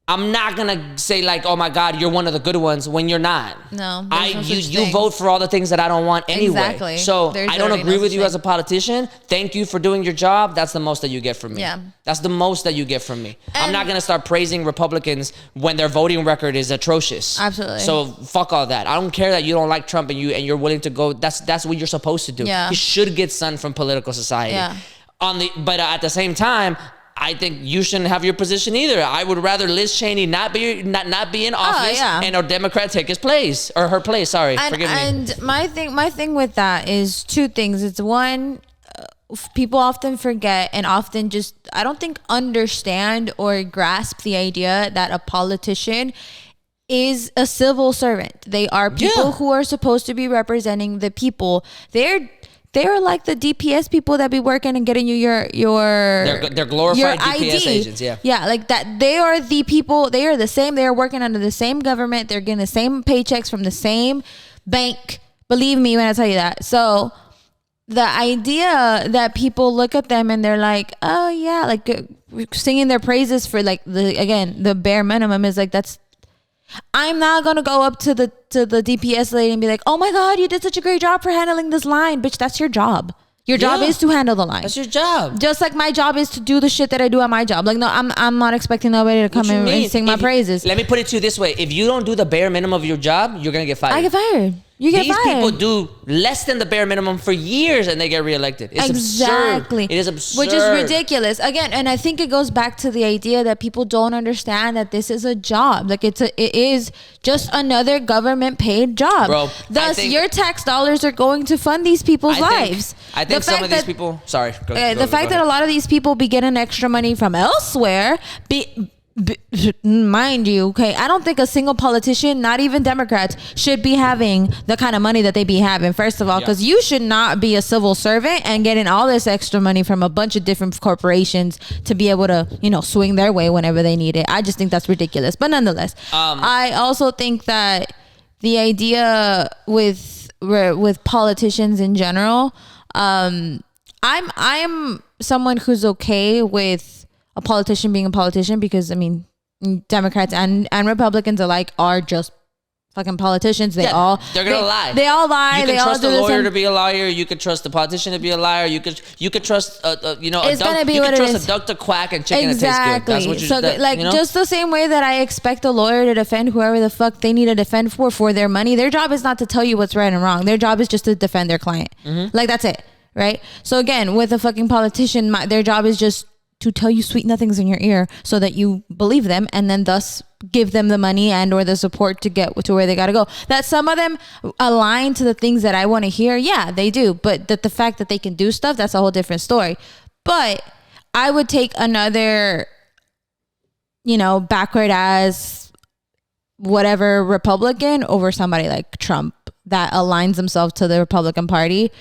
I'm not gonna say like, oh my God, you're one of the good ones when you're not. No, you vote for all the things that I don't want anyway. Exactly. So I don't agree with you as a politician. Thank you for doing your job. That's the most that you get from me. Yeah. That's the most that you get from me. I'm not gonna start praising Republicans when their voting record is atrocious. Absolutely. So fuck all that. I don't care that you don't like Trump and you're willing to go. That's what you're supposed to do. Yeah. You should get sun from political society. Yeah. But at the same time, I think you shouldn't have your position either. I would rather Liz Cheney not be in office and a Democrat take his place or her place. Sorry, forgive me. And my thing with that is two things. It's one, people often forget and often just, I don't think, understand or grasp the idea that a politician is a civil servant. They are people who are supposed to be representing the people. They're like the DPS people that be working and getting you your they're glorified DPS ID. agents. Yeah, like that. They are the people. They are the same. They are working under the same government. They're getting the same paychecks from the same bank. Believe me when I tell you that. So the idea that people look at them and they're like, oh yeah, like singing their praises for like the bare minimum is like, that's, I'm not gonna go up to the DPS lady and be like, oh my God, you did such a great job for handling this line. Bitch, that's your job. Your job is to handle the line. That's your job. Just like my job is to do the shit that I do at my job. Like, no, I'm not expecting nobody to come in and sing my praises. Let me put it to you this way. If you don't do the bare minimum of your job, you're going to get fired. I get fired. You get These fired. people do less than the bare minimum for years and they get reelected. It's exactly. absurd. It is absurd. Which is ridiculous. Again, and I think it goes back to the idea that people don't understand that this is a job. Like it is just another government paid job. Bro, thus, your tax dollars are going to fund these people's lives. I think some of these people, sorry. The fact that a lot of these people be getting extra money from elsewhere, mind you, okay, I don't think a single politician, not even Democrats, should be having the kind of money that they be having. First of all, because you should not be a civil servant and getting all this extra money from a bunch of different corporations to be able to, swing their way whenever they need it. I just think that's ridiculous. But nonetheless, I also think that the idea with politicians in general, I'm someone who's okay with a politician being a politician because, I mean, Democrats and Republicans alike are just fucking politicians. They're gonna lie. They all lie. You can trust the lawyer to be a liar. You can trust the politician to be a liar. You could trust a duck to quack and chicken exactly. that tastes good. That's what just the same way that I expect a lawyer to defend whoever the fuck they need to defend for their money. Their job is not to tell you what's right and wrong. Their job is just to defend their client. Mm-hmm. Like that's it, right? So again, with a fucking politician, their job is just to tell you sweet nothings in your ear so that you believe them and then thus give them the money and or the support to get to where they got to go. That some of them align to the things that I want to hear. Yeah, they do. But the fact that they can do stuff, that's a whole different story. But I would take another, backward as whatever Republican over somebody like Trump that aligns themselves to the Republican Party.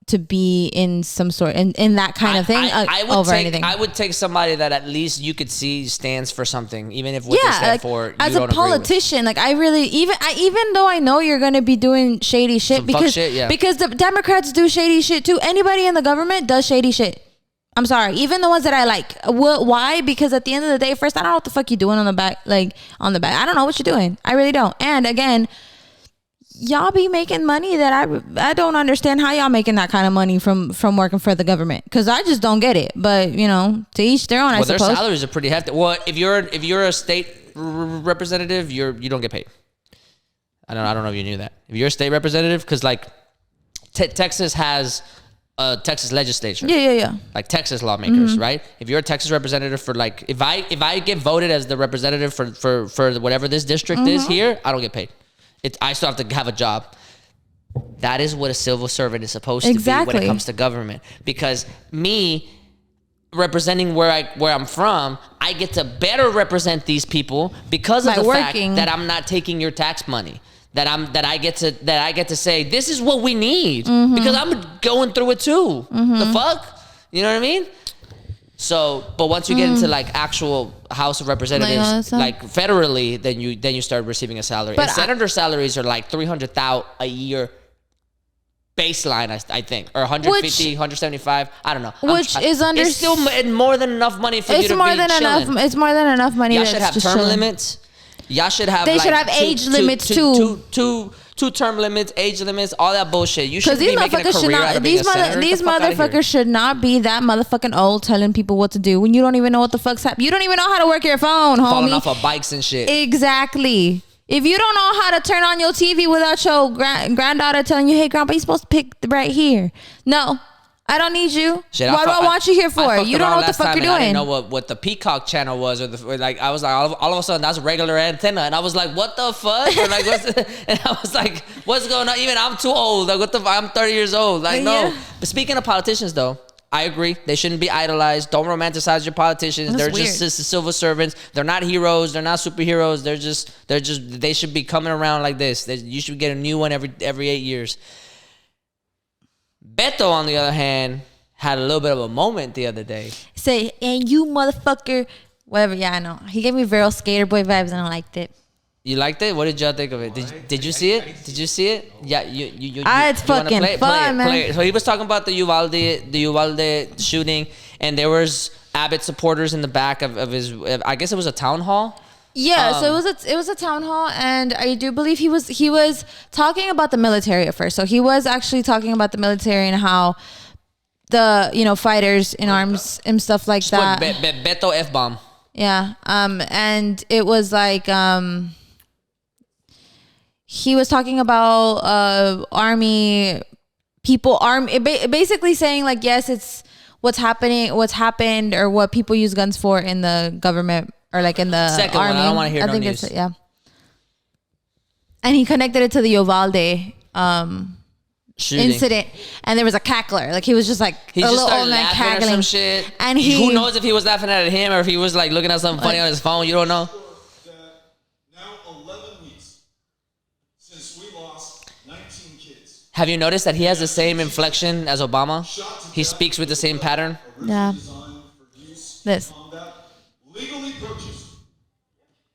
To be in some sort in that kind of thing I would take somebody that at least you could see stands for something, even if what they stand for as a politician. Like I really even though I know you're going to be doing shady shit because the Democrats do shady shit too. Anybody in the government does shady shit. I'm sorry, even the ones that I like. Why? Because at the end of the day, first, I don't know what the fuck you're doing on the back. I don't know what you're doing. I really don't. And again, y'all be making money that I don't understand how y'all making that kind of money from working for the government, because I just don't get it. But to each their own. I suppose their salaries are pretty hefty. Well, if you're a state representative, you don't get paid. I don't know if you knew that. If you're a state representative, because like Texas has a Texas legislature. Yeah. Like Texas lawmakers, right? If you're a Texas representative for like, if I get voted as the representative for whatever this district is here, I don't get paid. I still have to have a job. That is what a civil servant is supposed to be when it comes to government. Because me representing where I'm from, I get to better represent these people because of fact that I'm not taking your tax money. That I get to say this is what we need because I'm going through it too. The fuck, you know what I mean? So, but once you get into like actual House of Representatives, like federally, then you start receiving a salary. But and senator salaries are like $300,000 a year baseline, I think, or 150, 175. I don't know. Which is it's still more than enough money for you to be chilling. It's more than enough money. Y'all should have term limits. Y'all should have. They should have age limits too. Two term limits, age limits, all that bullshit. You should be making a career out of being a senator. These motherfuckers should not be that motherfucking old telling people what to do when you don't even know what the fuck's happening. You don't even know how to work your phone, homie. Falling off of bikes and shit. Exactly. If you don't know how to turn on your TV without your granddaughter telling you, hey, grandpa, you're supposed to pick right here. No. I don't need you. Shit, what do I want you here for? You don't know what the fuck you're doing. I didn't know what the Peacock channel was, or like I was like all of a sudden that's a regular antenna, and I was like, what the fuck? Or like, and I was like, what's going on? Even I'm too old. Like, I'm 30 years old. Like, no. But speaking of politicians, though, I agree. They shouldn't be idolized. Don't romanticize your politicians. They're just civil servants. They're not heroes. They're not superheroes. They should be coming around like this. You should get a new one every 8 years. Beto, on the other hand, had a little bit of a moment the other day. Say, and you motherfucker, whatever. Yeah, I know. He gave me Viral Skater Boy vibes, and I liked it. You liked it? What did y'all think of it? Did you see it? Did you see it? Yeah, it's fucking fun, man. Play it. So he was talking about the Uvalde shooting, and there was Abbott supporters in the back of his. I guess it was a town hall. Yeah, so it was a town hall, and I do believe he was talking about the military at first. So he was actually talking about the military and how the fighters in arms and stuff like that. Beto F-bomb. Yeah, and it was like he was talking about army people, basically saying like, yes, it's what's happened, or what people use guns for in the government. Or like in the second army. One, I don't want to hear no news. Yeah. And he connected it to the Uvalde incident, and there was a cackler. Like he was just like a little old man cackling. Or some shit. And who knows if he was laughing at him or if he was like looking at something funny on his phone. You don't know. Now 11 weeks since we lost 19 kids. Have you noticed that he has the same inflection as Obama? He speaks with the same pattern. Yeah. This. Legally purchased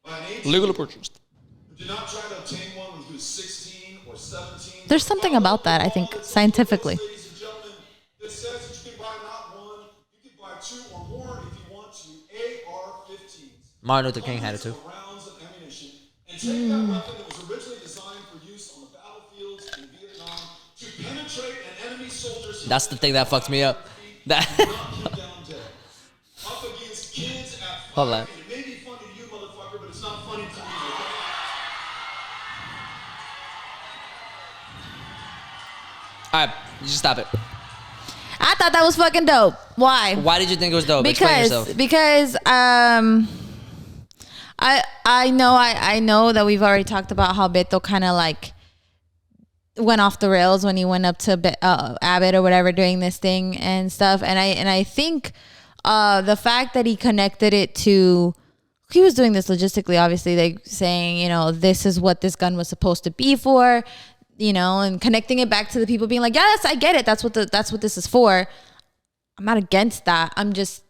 by an agent. Legally purchased. Did not try to obtain one when he was 16 or 17. There's something about that, I think, scientifically. Ladies and gentlemen, that says that you can buy not one, you can buy 2 or more if you want to. AR-15s. Martin Luther King had it too. Rounds of ammunition, and take that weapon that was originally designed for use on the battlefields in Vietnam to penetrate an enemy soldier's. That's the thing that fucks me up. Hold on. It may be funny to you, motherfucker, but it's not funny to me. All right, you just stop it. I thought that was fucking dope. Why? Why did you think it was dope? Because I know that we've already talked about how Beto kind of like went off the rails when he went up to Abbott or whatever doing this thing and stuff, and I think. The fact that he connected it to, he was doing this logistically, obviously, like saying, this is what this gun was supposed to be for, and connecting it back to the people being like, yes, I get it. That's what this is for. I'm not against that. I'm just,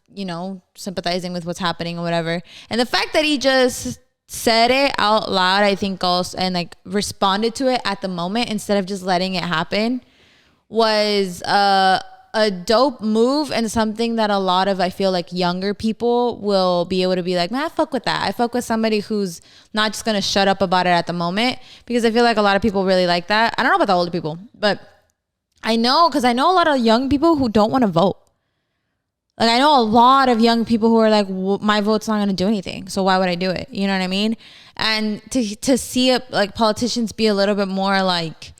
sympathizing with what's happening or whatever. And the fact that he just said it out loud, I think also, and like responded to it at the moment instead of just letting it happen was, a dope move, and something that a lot of, I feel like, younger people will be able to be like, man, I fuck with that. I fuck with somebody who's not just gonna shut up about it at the moment, because I feel like a lot of people really like that. I don't know about the older people, but I know, because I know a lot of young people who don't want to vote. Like I know a lot of young people who are like, my vote's not gonna do anything, so why would I do it? You know what I mean? And to see it, like politicians be a little bit more like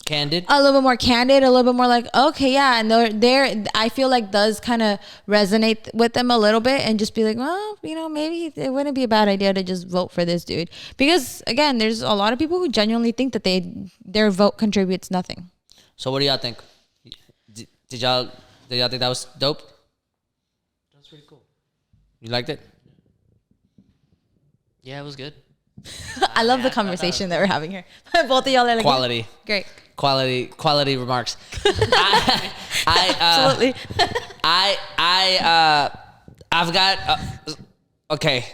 candid, a little bit more candid, a little bit more like, okay, yeah, and they're I feel like does kind of resonate with them a little bit, and just be like, well, maybe it wouldn't be a bad idea to just vote for this dude, because again, there's a lot of people who genuinely think that their vote contributes nothing. So what do y'all think? Did y'all think that was dope? That's pretty cool. You liked it? Yeah, it was good. I love the conversation that we're having here. Both of y'all are like, quality. Great. Quality remarks. Absolutely. I've got okay.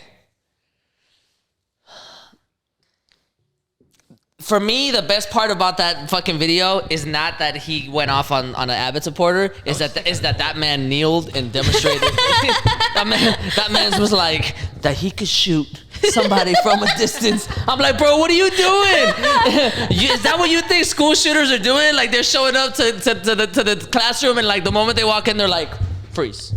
For me, the best part about that fucking video is not that he went off on an Abbott supporter. Is that man kneeled and demonstrated. that man was like that he could shoot somebody from a distance. I'm like, bro, what are you doing? Is that what you think school shooters are doing? Like they're showing up to the classroom, and like the moment they walk in, they're like, freeze.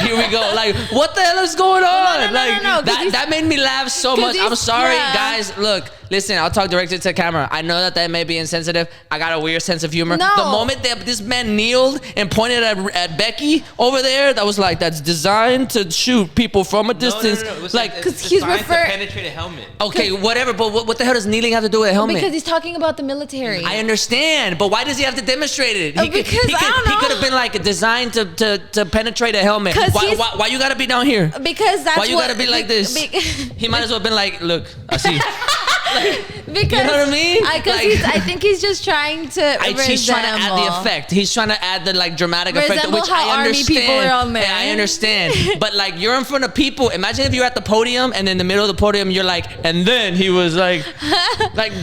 Here we go. Like, what the hell is going on? No. know. That made me laugh so much. I'm sorry, guys. Look, listen, I'll talk directly to the camera. I know that may be insensitive. I got a weird sense of humor. No. The moment that this man kneeled and pointed at Becky over there, that was like, that's designed to shoot people from a distance. No. It was like, because he's referring to penetrate a helmet. Okay, whatever. But what the hell does kneeling have to do with a helmet? Because he's talking about the military. I understand, but why does he have to demonstrate it? Because I don't know. He could have been like designed to penetrate a helmet. Why you gotta be down here? Because that's why you gotta be like this. He might as well have been like, look, I see. Because you know what I mean? I think he's just trying to. He's trying to add the effect. He's trying to add the like dramatic effect, which how I understand. Army people are on there. Yeah, I understand. But like, you're in front of people. Imagine if you're at the podium and in the middle of the podium, you're like, and then he was like,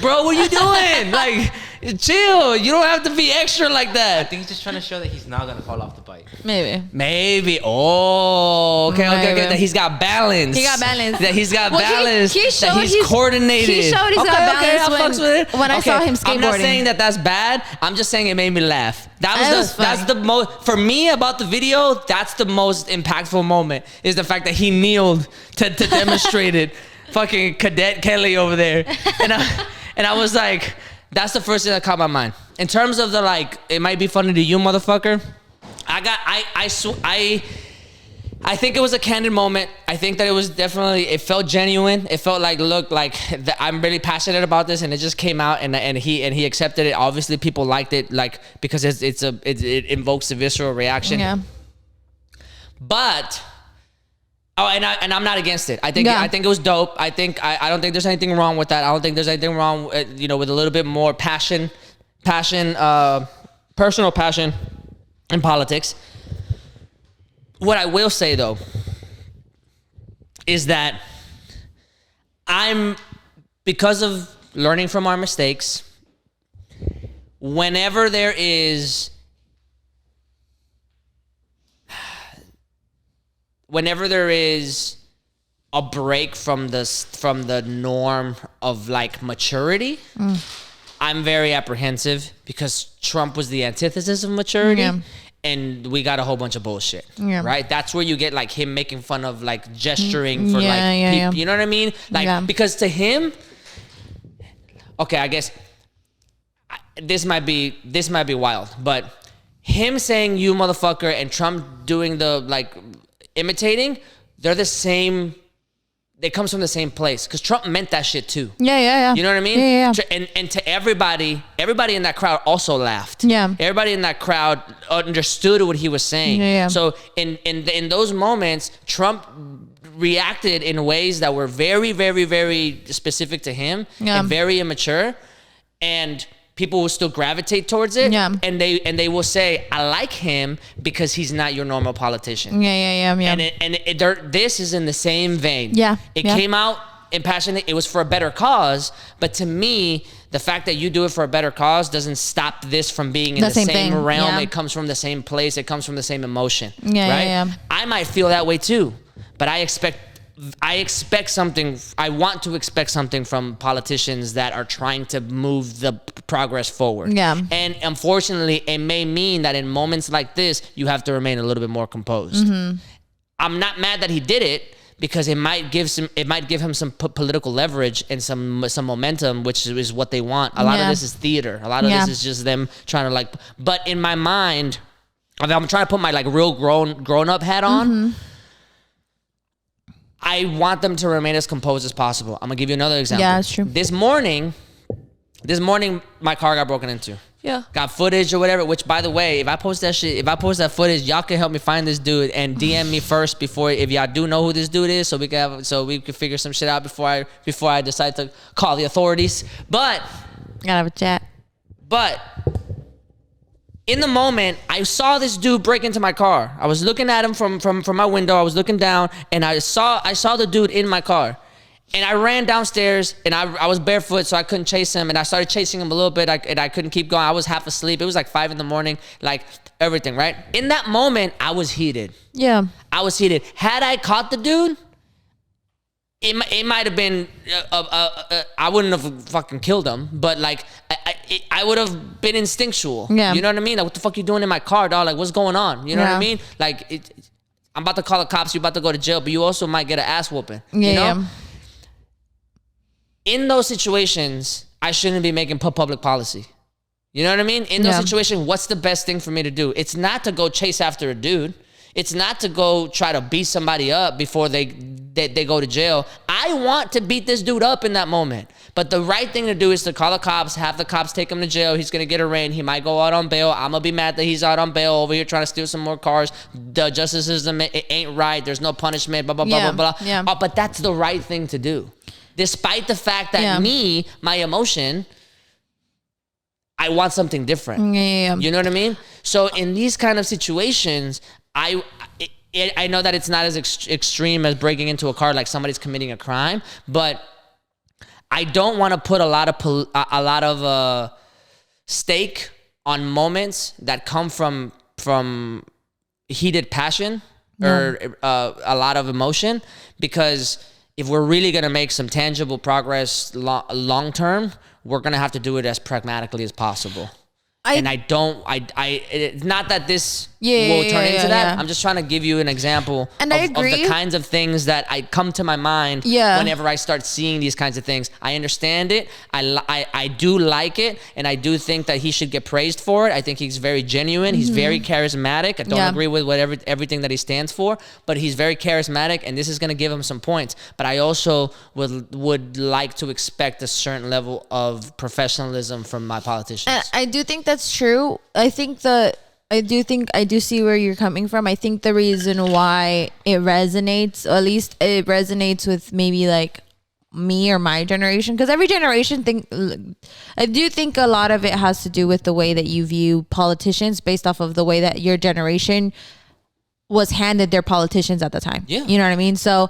bro, what are you doing? Like, chill. You don't have to be extra like that. I think he's just trying to show that he's not gonna fall off the bike. Maybe. Oh, okay. That he's got balance. That he's got balance. That he's coordinated. He showed he's got balance when I saw him skateboarding. I'm not saying that that's bad. I'm just saying it made me laugh. That's the most, for me about the video, that's the most impactful moment, is the fact that he kneeled to demonstrate it. Fucking Cadet Kelly over there. And I was like, that's the first thing that caught my mind. In terms of the like, it might be funny to you, motherfucker. I think it was a candid moment. I think that it was definitely, it felt genuine. It felt like, look, like I'm really passionate about this, and it just came out, and he accepted it. Obviously, people liked it, like, because it invokes a visceral reaction. Yeah. But and I'm not against it. I think it was dope. I don't think there's anything wrong with that. I don't think there's anything wrong, with a little bit more passion, personal passion in politics. What I will say though is that because of learning from our mistakes, whenever there is a break from the norm of like maturity, I'm very apprehensive, because Trump was the antithesis of maturity. Yeah. And we got a whole bunch of bullshit, right? That's where you get like him making fun of like gesturing for people. You know what I mean? Like, because to him, okay, I guess this might be wild, but him saying "you motherfucker" and Trump doing the like imitating, they're the same. It comes from the same place, because Trump meant that shit too. Yeah. You know what I mean? Yeah. And to everybody in that crowd also laughed. Yeah. Everybody in that crowd understood what he was saying. Yeah. So in those moments, Trump reacted in ways that were very, very, very specific to him and very immature, and people will still gravitate towards it. Yeah. And they will say, I like him because he's not your normal politician. Yeah. And this is in the same vein. Yeah. It came out impassionate. It was for a better cause. But to me, the fact that you do it for a better cause doesn't stop this from being in the same realm. Yeah. It comes from the same place. It comes from the same emotion. Yeah, right? Yeah. I might feel that way too. But I expect something. I want to expect something from politicians that are trying to move the progress forward. Yeah. And unfortunately, it may mean that in moments like this, you have to remain a little bit more composed. Mm-hmm. I'm not mad that he did it, because it might give him some political leverage and some momentum, which is what they want. A lot of this is theater. A lot of this is just them trying to like. But in my mind, I'm trying to put my like real grown up hat on. Mm-hmm. I want them to remain as composed as possible. I'm gonna give you another example. Yeah, that's true. This morning, my car got broken into. Yeah. Got footage or whatever, which, by the way, if I post that footage, y'all can help me find this dude and DM me first if y'all do know who this dude is, so we can figure some shit out before I decide to call the authorities. But gotta have a chat. But in the moment, I saw this dude break into my car. I was looking at him from my window. I was looking down, and I saw the dude in my car. And I ran downstairs, and I was barefoot, so I couldn't chase him. And I started chasing him a little bit, and I couldn't keep going. I was half asleep. It was like 5 a.m, like everything, right? In that moment, I was heated. Yeah. I was heated. Had I caught the dude, it might have been, I wouldn't have fucking killed him, but like, I would have been instinctual. Yeah. You know what I mean? Like, what the fuck you doing in my car, dog? Like, what's going on? You know what I mean? Like, I'm about to call the cops. You're about to go to jail, but you also might get an ass whooping. Yeah, you know? In those situations, I shouldn't be making public policy. You know what I mean? In those situations, what's the best thing for me to do? It's not to go chase after a dude. It's not to go try to beat somebody up before they go to jail. I want to beat this dude up in that moment. But the right thing to do is to call the cops, have the cops take him to jail. He's going to get arraigned. He might go out on bail. I'm going to be mad that he's out on bail over here trying to steal some more cars. The justice system, it ain't right. There's no punishment, blah, blah, blah, blah, blah. Yeah. But that's the right thing to do. Despite the fact that my emotion, I want something different. You know what I mean? So in these kind of situations, I know that it's not as extreme as breaking into a car like somebody's committing a crime, but I don't want to put a lot of stake on moments that come from heated passion or a lot of emotion, because if we're really going to make some tangible progress long term, we're going to have to do it as pragmatically as possible. It's not that this will turn into that. I'm just trying to give you an example of the kinds of things that I come to my mind whenever I start seeing these kinds of things. I understand it. I do like it. And I do think that he should get praised for it. I think he's very genuine. He's very charismatic. I don't agree with everything that he stands for, but he's very charismatic, and this is going to give him some points. But I also would like to expect a certain level of professionalism from my politicians. I do think that's true. I do see where you're coming from. I think the reason why it resonates, or at least it resonates with maybe like me or my generation, because every generation I do think a lot of it has to do with the way that you view politicians based off of the way that your generation was handed their politicians at the time. Yeah. You know what I mean? So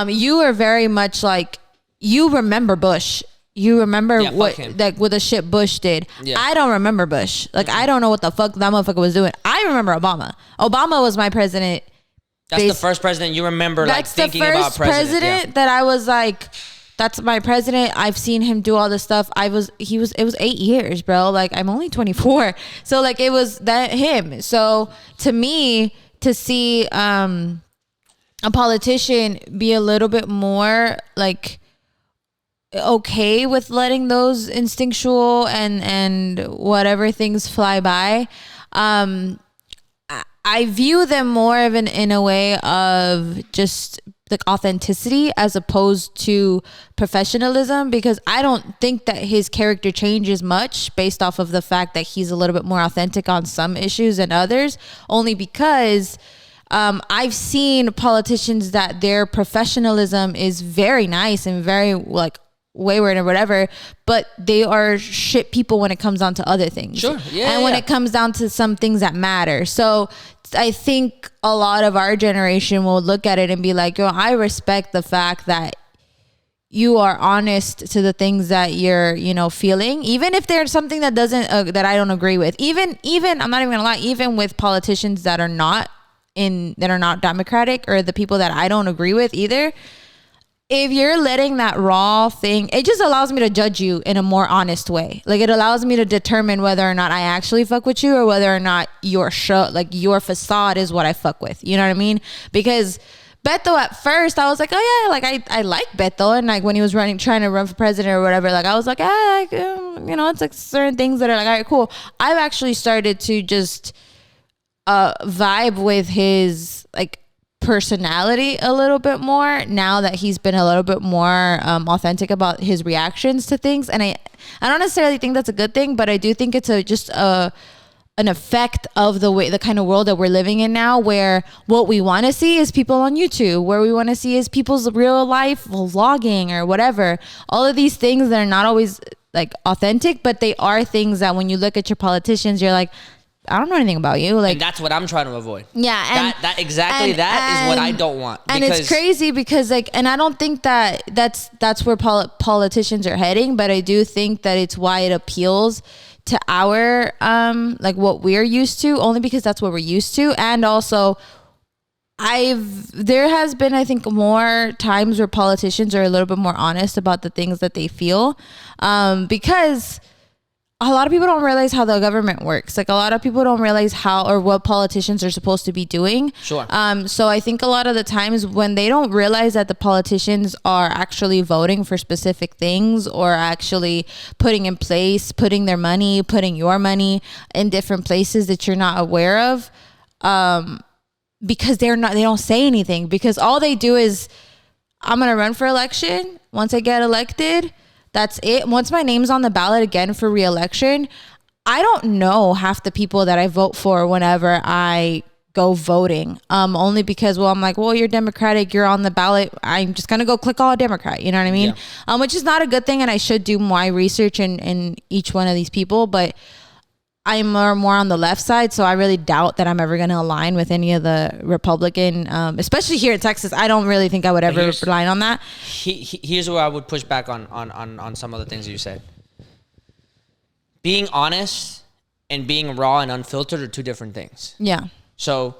you are very much like, you remember Bush. You remember what the shit Bush did. Yeah. I don't remember Bush. Like, I don't know what the fuck that motherfucker was doing. I remember Obama. Obama was my president. That's the first president you remember, like, thinking about president. That's the first president that I was like, that's my president. I've seen him do all this stuff. It was 8 years, bro. Like, I'm only 24. So, like, it was him. So, to me, to see a politician be a little bit more, like, okay with letting those instinctual and whatever things fly by, I view them more of in a way of just like authenticity as opposed to professionalism, because I don't think that his character changes much based off of the fact that he's a little bit more authentic on some issues than others, only because I've seen politicians that their professionalism is very nice and very like wayward or whatever, but they are shit people when it comes down to other things. Sure. Yeah. And when it comes down to some things that matter. So I think a lot of our generation will look at it and be like, yo, I respect the fact that you are honest to the things that you're, feeling, even if there's something that doesn't, that I don't agree with. Even, I'm not even gonna lie, even with politicians that are not Democratic, or the people that I don't agree with either, if you're letting that raw thing, it just allows me to judge you in a more honest way. Like, it allows me to determine whether or not I actually fuck with you, or whether or not your show, like your facade, is what I fuck with. You know what I mean? Because Beto, at first, I was like, oh yeah, like I like Beto, and like when he was trying to run for president or whatever, like I was like, it's like certain things that are like, all right, cool. I've actually started to just vibe with his like personality a little bit more now that he's been a little bit more authentic about his reactions to things. And I don't necessarily think that's a good thing, but I do think it's an effect of the kind of world that we're living in now, where what we want to see is people on YouTube, where we want to see is people's real life vlogging or whatever. All of these things that are not always like authentic, but they are things that when you look at your politicians, you're like, I don't know anything about you. Like, and that's what I'm trying to avoid. Yeah. That is what I don't want. And it's crazy because like, and I don't think that that's where politicians are heading, but I do think that it's why it appeals to our, like what we're used to, only because that's what we're used to. And also there has been, I think, more times where politicians are a little bit more honest about the things that they feel. Because a lot of people don't realize how the government works. Like a lot of people don't realize how or what politicians are supposed to be doing. Sure. So I think a lot of the times when they don't realize that the politicians are actually voting for specific things or actually putting in place, putting their money, putting your money in different places that you're not aware of, because they don't say anything, because all they do is, I'm going to run for election. Once I get elected, that's it. Once my name's on the ballot again for re-election, I don't know half the people that I vote for whenever I go voting. Only because, I'm like, well, you're Democratic, you're on the ballot, I'm just gonna go click all Democrat. You know what I mean? Yeah. Which is not a good thing, and I should do my research in each one of these people. But I'm more on the left side, so I really doubt that I'm ever going to align with any of the Republican, especially here in Texas. I don't really think I would ever align on that. Here's where I would push back on some of the things you said. Being honest and being raw and unfiltered are two different things. Yeah. So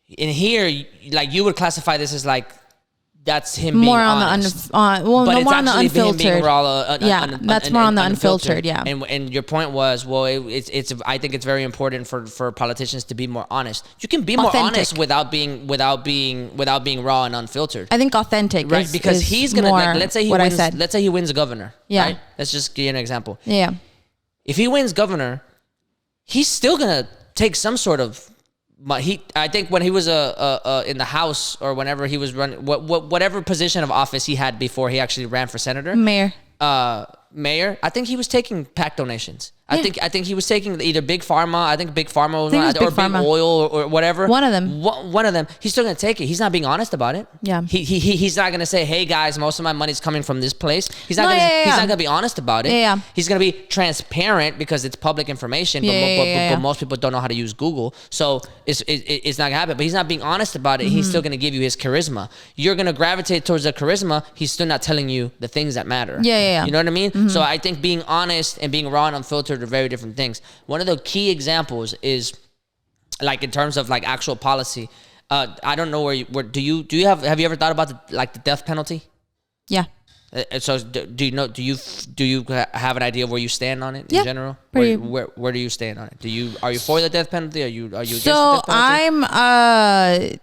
in here, like you would classify this as like, that's him being more honest. On the unfiltered. Being raw, that's more on the unfiltered. Yeah. And your point was, well, it's. I think it's very important for politicians to be more honest. You can be more honest without being raw and unfiltered. I think authentic, right? Because he's gonna let's say he wins governor. Yeah. Right? Let's just give you an example. Yeah. If he wins governor, he's still gonna take some sort of. I think when he was in the House or whenever he was running, whatever position of office he had before he actually ran for senator, mayor, I think he was taking PAC donations. Yeah. I think he was taking either Big Pharma. I think Big Pharma Big Oil or whatever. One of them. One of them. He's still gonna take it. He's not being honest about it. Yeah. He's not gonna say, "Hey guys, most of my money's coming from this place." He's not gonna be honest about it. Yeah. He's gonna be transparent because it's public information. But most people don't know how to use Google, so it's not gonna happen. But he's not being honest about it. Mm-hmm. He's still gonna give you his charisma. You're gonna gravitate towards the charisma. He's still not telling you the things that matter. Yeah. You know what I mean? Mm-hmm. So I think being honest and being raw and unfiltered are very different things. One of the key examples is like in terms of like actual policy. I don't know have you ever thought about the death penalty? Yeah. So do you have an idea of where you stand on it in general? Where do you stand on it? Are you for the death penalty? Are you against the death penalty?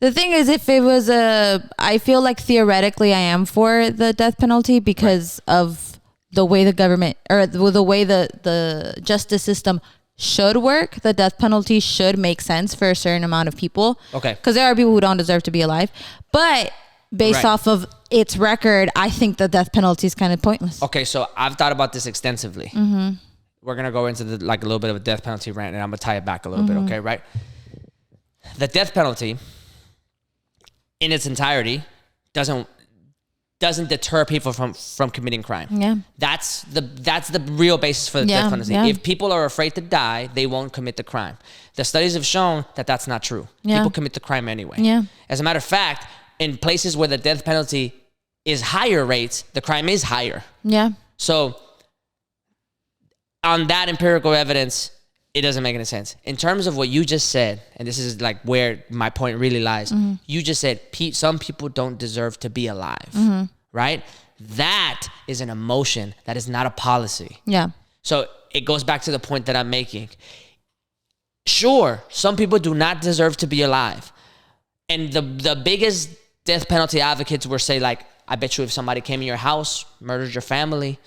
The thing is, if it was I feel like theoretically I am for the death penalty because of the way the government or the way the justice system should work. The death penalty should make sense for a certain amount of people. Okay. Because there are people who don't deserve to be alive. But based off of its record, I think the death penalty is kind of pointless. Okay, so I've thought about this extensively. Mm-hmm. We're going to go into a little bit of a death penalty rant, and I'm going to tie it back a little bit, okay, right? The death penalty in its entirety doesn't deter people from committing crime. Yeah. That's the real basis for the death penalty. Yeah. If people are afraid to die, they won't commit the crime. The studies have shown that that's not true. Yeah. People commit the crime anyway. Yeah. As a matter of fact, in places where the death penalty is higher rates, the crime is higher. Yeah. So on that empirical evidence, it doesn't make any sense. In terms of what you just said, and this is like where my point really lies, mm-hmm. you just said some people don't deserve to be alive, mm-hmm. right? That is an emotion. That is not a policy. Yeah. So it goes back to the point that I'm making. Sure, some people do not deserve to be alive. And the biggest death penalty advocates will say, like, I bet you if somebody came in your house, murdered your family,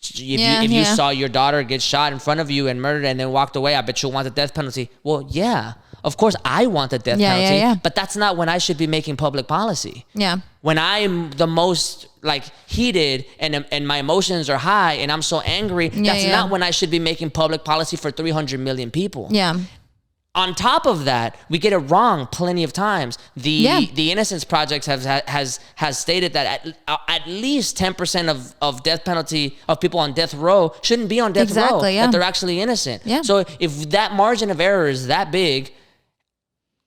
if you saw your daughter get shot in front of you and murdered and then walked away, I bet you'll want the death penalty. Well, yeah, of course I want the death penalty, but that's not when I should be making public policy. Yeah. When I'm the most like heated and my emotions are high and I'm so angry, that's not when I should be making public policy for 300 million people. Yeah. On top of that, we get it wrong plenty of times. The Innocence Project has stated that at least 10% of death penalty of people on death row shouldn't be on death row. That they're actually innocent. Yeah. So if that margin of error is that big,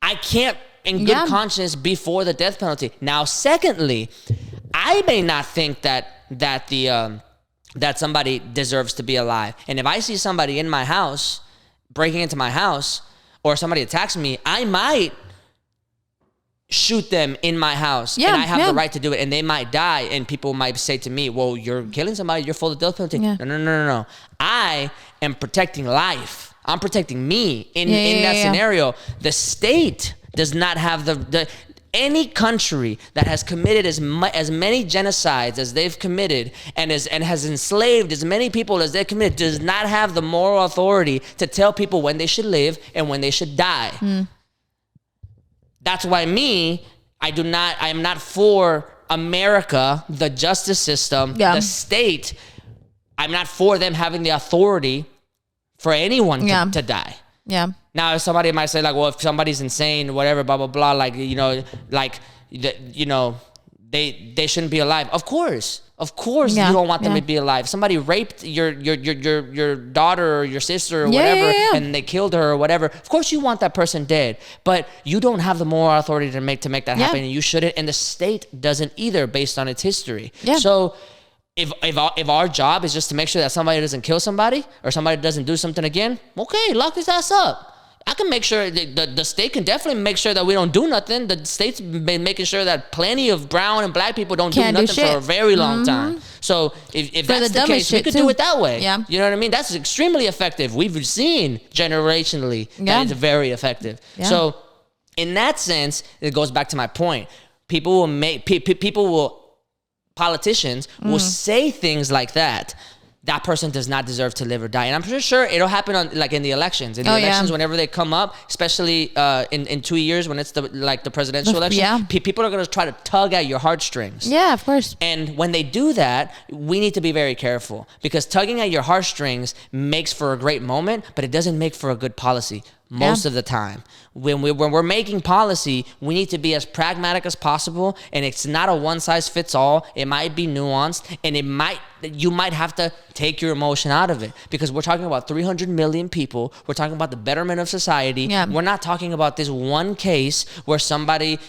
I can't, in good conscience, be for the death penalty. Now, secondly, I may not think that somebody deserves to be alive, and if I see somebody in my house breaking into my house, or somebody attacks me, I might shoot them in my house, and I have the right to do it, and they might die, and people might say to me, well, you're killing somebody, you're full of death penalty. No. I am protecting life. I'm protecting me in that scenario. The state does not have the any country that has committed as many genocides as they've committed and has enslaved as many people as they've committed does not have the moral authority to tell people when they should live and when they should die. That's why I am not for America, the justice system, the state. I'm not for them having the authority for anyone to die. Yeah. Now, somebody might say, like, well, if somebody's insane, whatever, blah, blah, blah, like, they shouldn't be alive. Of course, you don't want them to be alive. Somebody raped your daughter or your sister or whatever, and they killed her or whatever. Of course, you want that person dead, but you don't have the moral authority to make that happen, and you shouldn't. And the state doesn't either, based on its history. Yeah. So if our job is just to make sure that somebody doesn't kill somebody or somebody doesn't do something again, okay, lock his ass up. I can make sure the state can definitely make sure that we don't do nothing. The state's been making sure that plenty of brown and black people don't do nothing for a very long time. So if that's the case, we could do it that way. Yeah. You know what I mean? That's extremely effective. We've seen generationally that it's very effective. Yeah. So in that sense, it goes back to my point. Politicians will say things like that. That person does not deserve to live or die. And I'm pretty sure it'll happen in the elections. In the elections, whenever they come up, especially in 2 years when it's the presidential election, people are going to try to tug at your heartstrings. Yeah, of course. And when they do that, we need to be very careful, because tugging at your heartstrings makes for a great moment, but it doesn't make for a good policy. Most of the time, when we're making policy, we need to be as pragmatic as possible, and it's not a one size fits all. It might be nuanced, and you might have to take your emotion out of it, because we're talking about 300 million people. We're talking about the betterment of society. Yeah. We're not talking about this one case where somebody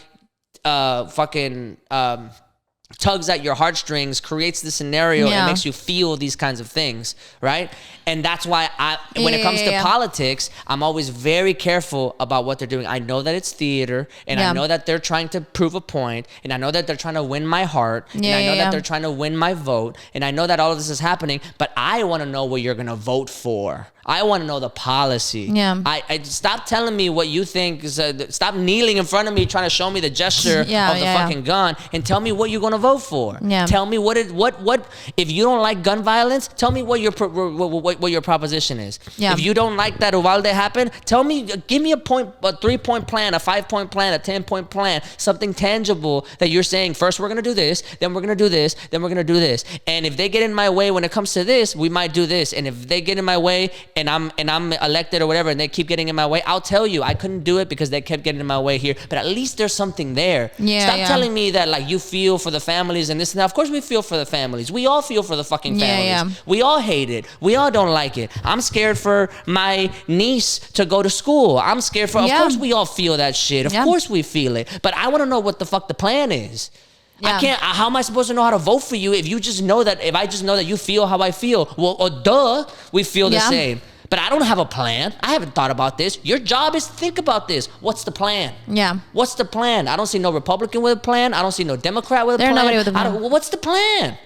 tugs at your heartstrings, creates the scenario, and makes you feel these kinds of things, right? And that's why when it comes to politics, I'm always very careful about what they're doing. I know that it's theater, and I know that they're trying to prove a point, and I know that they're trying to win my heart, and I know that they're trying to win my vote, and I know that all of this is happening, but I want to know what you're going to vote for. I want to know the policy. Yeah. I stop telling me what you think. Stop kneeling in front of me trying to show me the gesture of the fucking gun, and tell me what you're going to vote for. Yeah. Tell me what if you don't like gun violence, tell me what your proposition is. Yeah. If you don't like that Uvalde happened, give me a 3-point plan, a 5-point plan, a 10-point plan, something tangible that you're saying, first we're going to do this, then we're going to do this, then we're going to do this. And if they get in my way when it comes to this, we might do this. And if they get in my way and I'm elected or whatever, and they keep getting in my way, I'll tell you I couldn't do it because they kept getting in my way here. But at least there's something there. Stop telling me that, like, you feel for the families and this and that. Of course we feel for the families. We all feel for the fucking families. We all hate it. We all don't like it. I'm scared for my niece to go to school. I'm scared for. Of course we all feel that shit. Of course we feel it. But I want to know what the fuck the plan is. Yeah. I can't. How am I supposed to know how to vote for you if I just know that you feel how I feel? Well, we feel the same. But I don't have a plan. I haven't thought about this. Your job is to think about this. What's the plan? Yeah. What's the plan? I don't see no Republican with a plan. I don't see no Democrat with a plan. Nobody with a plan. What's the plan?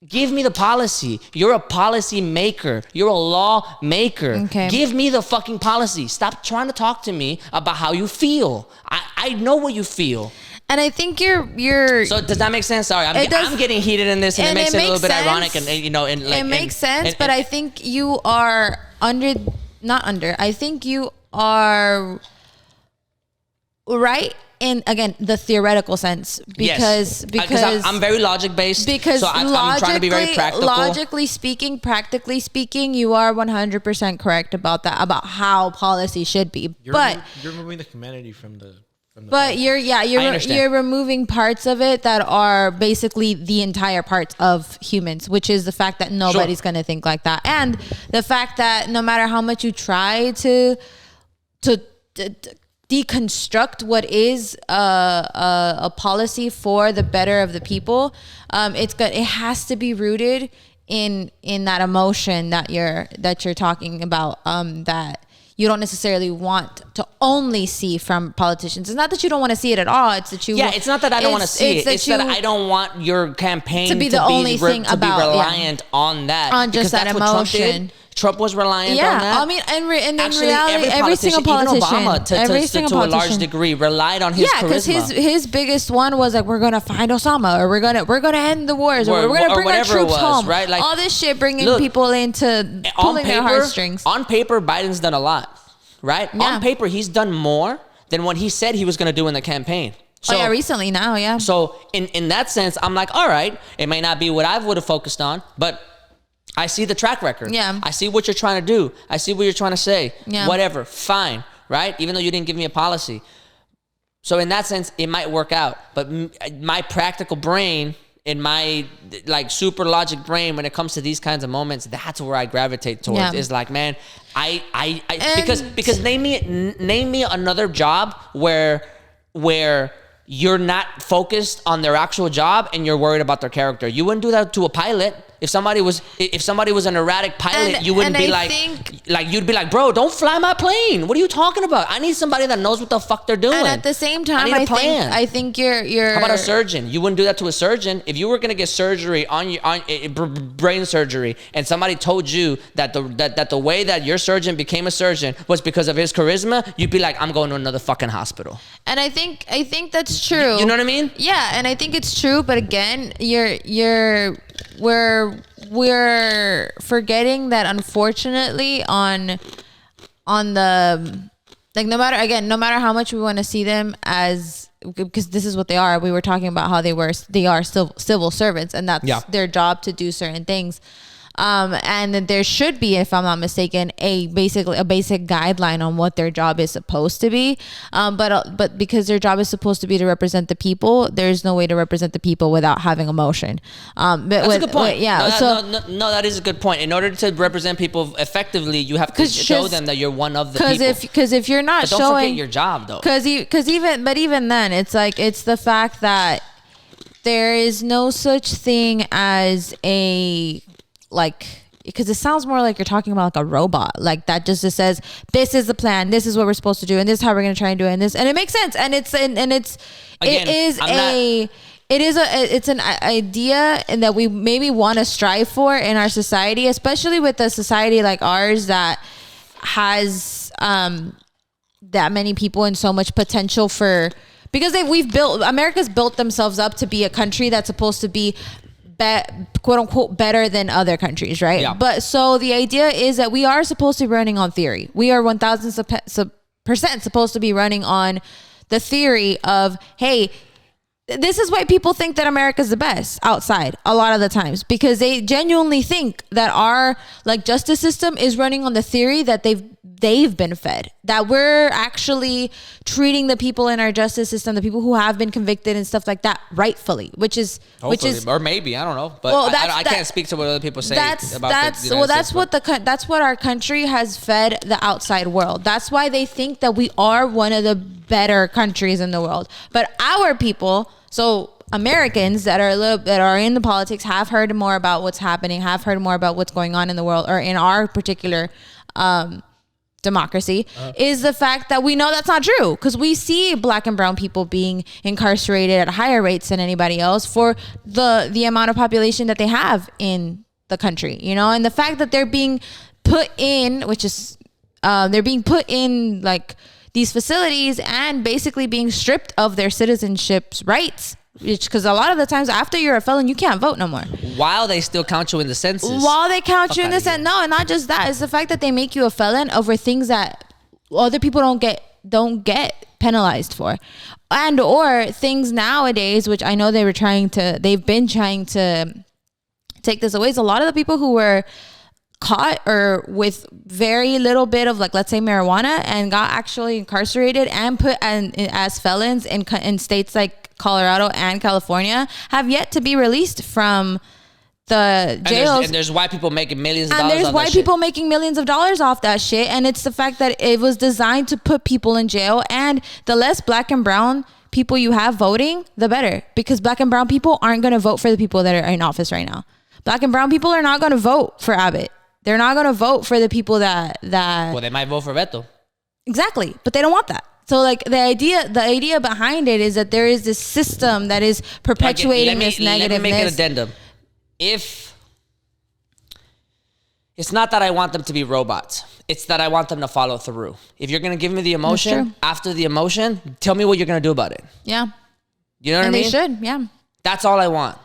Give me the policy. You're a policy maker. You're a law maker. Okay. Give me the fucking policy. Stop trying to talk to me about how you feel. I know what you feel. And I think you're. So does that make sense? Sorry, I'm getting heated in this, and it makes it a little bit ironic, and it makes sense. But I think you are I think you are right in, again, the theoretical sense, because I'm very logic based. Because I'm trying to be very practical. Logically speaking, practically speaking, you are 100% correct about that, about how policy should be. You're removing the humanity from the. But you're removing parts of it that are basically the entire parts of humans, which is the fact that nobody's going to think like that, and the fact that no matter how much you try to deconstruct what is a policy for the better of the people, it has to be rooted in that emotion that you're talking about, that you don't necessarily want to only see from politicians. It's not that you don't want to see it at all. It's that you. Yeah, it's not that I don't want to see it. It's that I don't want your campaign to be the only thing to be reliant on that. On just that emotion. Trump was reliant on that. I mean, and in reality, every single politician, even Obama, to a large degree, relied on his charisma. Yeah, because his biggest one was like, we're gonna find Osama, or we're gonna end the wars, or we're gonna bring our troops home. Right? Like all this shit, bringing people into pulling their heartstrings. On paper, Biden's done a lot, right? Yeah. On paper, he's done more than what he said he was gonna do in the campaign. So, recently now, yeah. So in that sense, I'm like, all right, it may not be what I would have focused on, but I see the track record. Yeah. I see what you're trying to do. I see what you're trying to say. Yeah. Whatever. Fine. Right? Even though you didn't give me a policy. So in that sense, it might work out. But my practical brain and my like super logic brain, when it comes to these kinds of moments, that's where I gravitate towards. Yeah. Is like, man, because name me another job where you're not focused on their actual job and you're worried about their character. You wouldn't do that to a pilot. If somebody was an erratic pilot, you wouldn't be you'd be like, bro, don't fly my plane. What are you talking about? I need somebody that knows what the fuck they're doing. And at the same time, I think you're. How about a surgeon? You wouldn't do that to a surgeon. If you were gonna get surgery on brain surgery, and somebody told you that the way that your surgeon became a surgeon was because of his charisma, you'd be like, I'm going to another fucking hospital. And I think that's true. You know what I mean? Yeah, and I think it's true. But again, we're forgetting that, unfortunately, on the no matter how much we want to see them as, because this is what they are. We were talking about how they are still civil servants, and that's their job to do certain things. And then there should be, if I'm not mistaken, a basic guideline on what their job is supposed to be. But because their job is supposed to be to represent the people, there's no way to represent the people without having emotion. That's a good point. No, that is a good point. In order to represent people effectively, you have to show them that you're one of the people. Because if you're not don't forget your job, though. Because even then, it's like, it's the fact that there is no such thing as because it sounds more like you're talking about like a robot, like that just says, this is the plan, this is what we're supposed to do, and this is how we're going to try and do it, and it makes sense, and it's an idea and that we maybe want to strive for in our society, especially with a society like ours that has that many people and so much potential for, because America's built themselves up to be a country that's supposed to be quote unquote better than other countries, right? Yeah. But so the idea is that we are supposed to be running on theory. We are 1000% supposed to be running on the theory of, hey, this is why people think that America's the best outside a lot of the times, because they genuinely think that our justice system is running on the theory that they've been fed, that we're actually treating the people in our justice system, the people who have been convicted and stuff like that, rightfully, which is or maybe, I don't know, but I can't speak to what other people say that's what our country has fed the outside world. That's why they think that we are one of the better countries in the world. But our people, so Americans that are in the politics, have heard more about what's happening, have heard more about what's going on in the world, or in our particular democracy, is the fact that we know that's not true, because we see Black and brown people being incarcerated at higher rates than anybody else for the amount of population that they have in the country, and the fact that they're being put in, these facilities and basically being stripped of their citizenship's rights, because a lot of the times after you're a felon, you can't vote no more. While they still count you in the census. No, and not just that. It's the fact that they make you a felon over things that other people don't get penalized for, and or things nowadays, which I know they've been trying to take this away. So a lot of the people who were caught or with very little bit of let's say marijuana and got actually incarcerated and put as felons in states like Colorado and California have yet to be released from the jails. And there's white people making millions of dollars. And there's white people making millions of dollars off that shit. And it's the fact that it was designed to put people in jail, and the less Black and brown people you have voting, the better, because Black and brown people aren't going to vote for the people that are in office right now. Black and brown people are not going to vote for Abbott. They're not going to vote for the people that. Well, they might vote for Beto. Exactly, but they don't want that. So like the idea behind it is that there is this system that is perpetuating this negativeness. Let me make an addendum. If it's not that I want them to be robots, it's that I want them to follow through. If you're gonna give me the emotion, after the emotion, tell me what you're gonna do about it. Yeah, you know what I mean? They should. Yeah, that's all I want.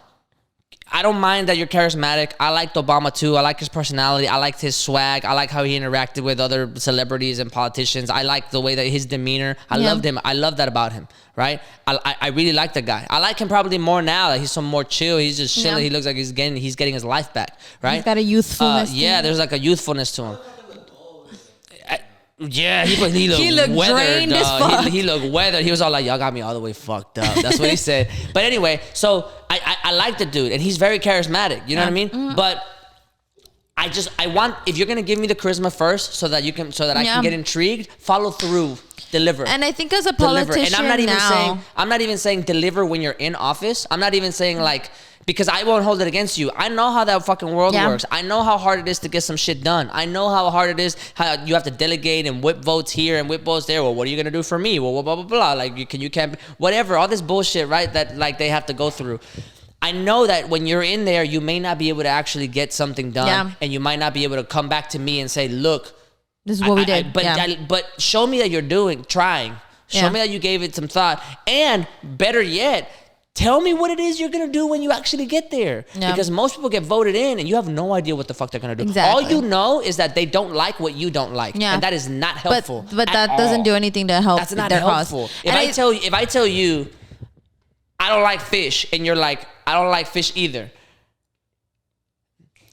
I don't mind that you're charismatic. I liked Obama too. I like his personality. I liked his swag. I like how he interacted with other celebrities and politicians. I like the way that his demeanor. I loved him. I love that about him, right? I really like the guy. I like him probably more now that he's some more chill. He's just chilling. He looks like he's getting his life back, right? He's got a youthfulness. There's like a youthfulness to him. Yeah, he looked weathered. Drained as fuck. He looked weathered. He was all like, y'all got me all the way fucked up. That's what he said. But anyway, so I like the dude, and he's very charismatic. You know what I mean? Mm-hmm. But I want, if you're gonna give me the charisma first, so that I can get intrigued, follow through, deliver. And I think as a politician, and I'm not even saying deliver when you're in office. I'm not even saying like, because I won't hold it against you. I know how that fucking world works. I know how hard it is to get some shit done. I know how hard it is, how you have to delegate and whip votes here and whip votes there. Well, what are you going to do for me? Well, blah, blah, blah. Like, you can't, whatever, all this bullshit, right? That, like, they have to go through. I know that when you're in there, you may not be able to actually get something done. And you might not be able to come back to me and say, look, this is what we did. But show me that you're trying. Show me that you gave it some thought. And better yet, tell me what it is you're going to do when you actually get there. Yeah. Because most people get voted in and you have no idea what the fuck they're going to do. Exactly. All you know is that they don't like what you don't like. Yeah. And that is not helpful. But that doesn't do anything to help. That's not helpful. If I tell you, I don't like fish, and you're like, I don't like fish either,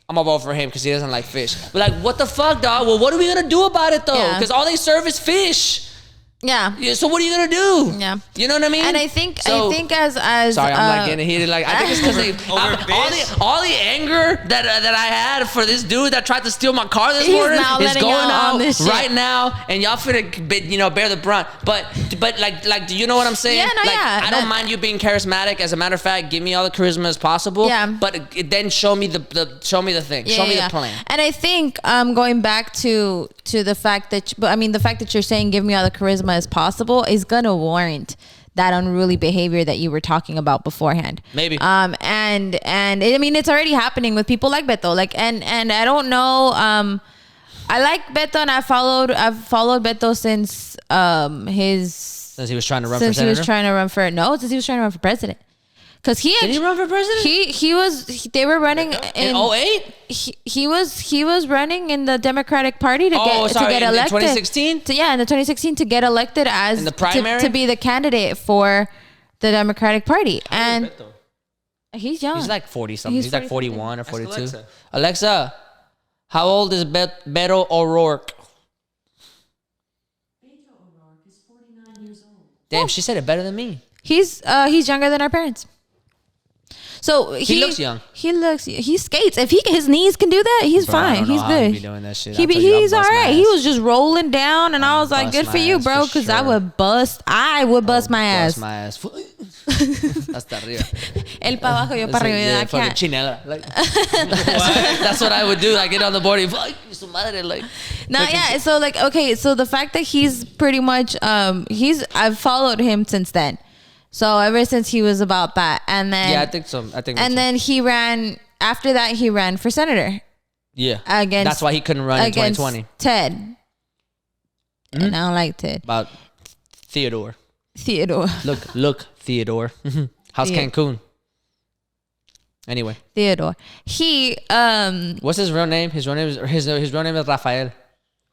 I'm going to vote for him because he doesn't like fish. But like, what the fuck, dog? Well, what are we going to do about it, though? Because all they serve is fish. Yeah. So what are you gonna do? Yeah. You know what I mean? And I think as sorry, I'm like getting heated. Like I think it's because all the anger that I had for this dude that tried to steal my car this morning is going out right now, and y'all finna bear the brunt. But like do you know what I'm saying? Yeah, I don't mind you being charismatic. As a matter of fact, give me all the charisma as possible. Yeah. But then show me the thing. Show me the plan. And I think going back to the fact that the fact that you're saying give me all the charisma as possible is gonna warrant that unruly behavior that you were talking about beforehand. Maybe. And it's already happening with people like Beto. Like and I don't know. I like Beto, and I've followed Beto since since he was trying to run for senator. Since he was trying to run for president. Because did he run for president? They were running in 08? He was running in the Democratic Party to get elected. In 2016? In the 2016 to get elected as in the primary? To be the candidate for the Democratic Party. And he's young. He's like 40 something. He's like 41 or 42. Alexa, how old is Beto O'Rourke? Beto O'Rourke is 49 years old. Damn, she said it better than me. He's younger than our parents. So he looks young. He skates. If his knees can do that, he's fine. He's good. Be doing that shit. He's all right. He was just rolling down, and I was like, "Good for you, bro." Because I would bust my ass. Hasta arriba. Él para abajo, yo para arriba. Fucking chinela. Like, that's what I would do. I get on the board. So like, okay. So the fact that he's pretty much I've followed him since then. So ever since he was about that, and then I think so. Then he ran. After that, he ran for senator. Yeah, that's why he couldn't run in 2020. Ted, and I don't like Ted. About Theodore. Look, Theodore. How's Cancun? Anyway, Theodore. He What's his real name? His real name is Rafael.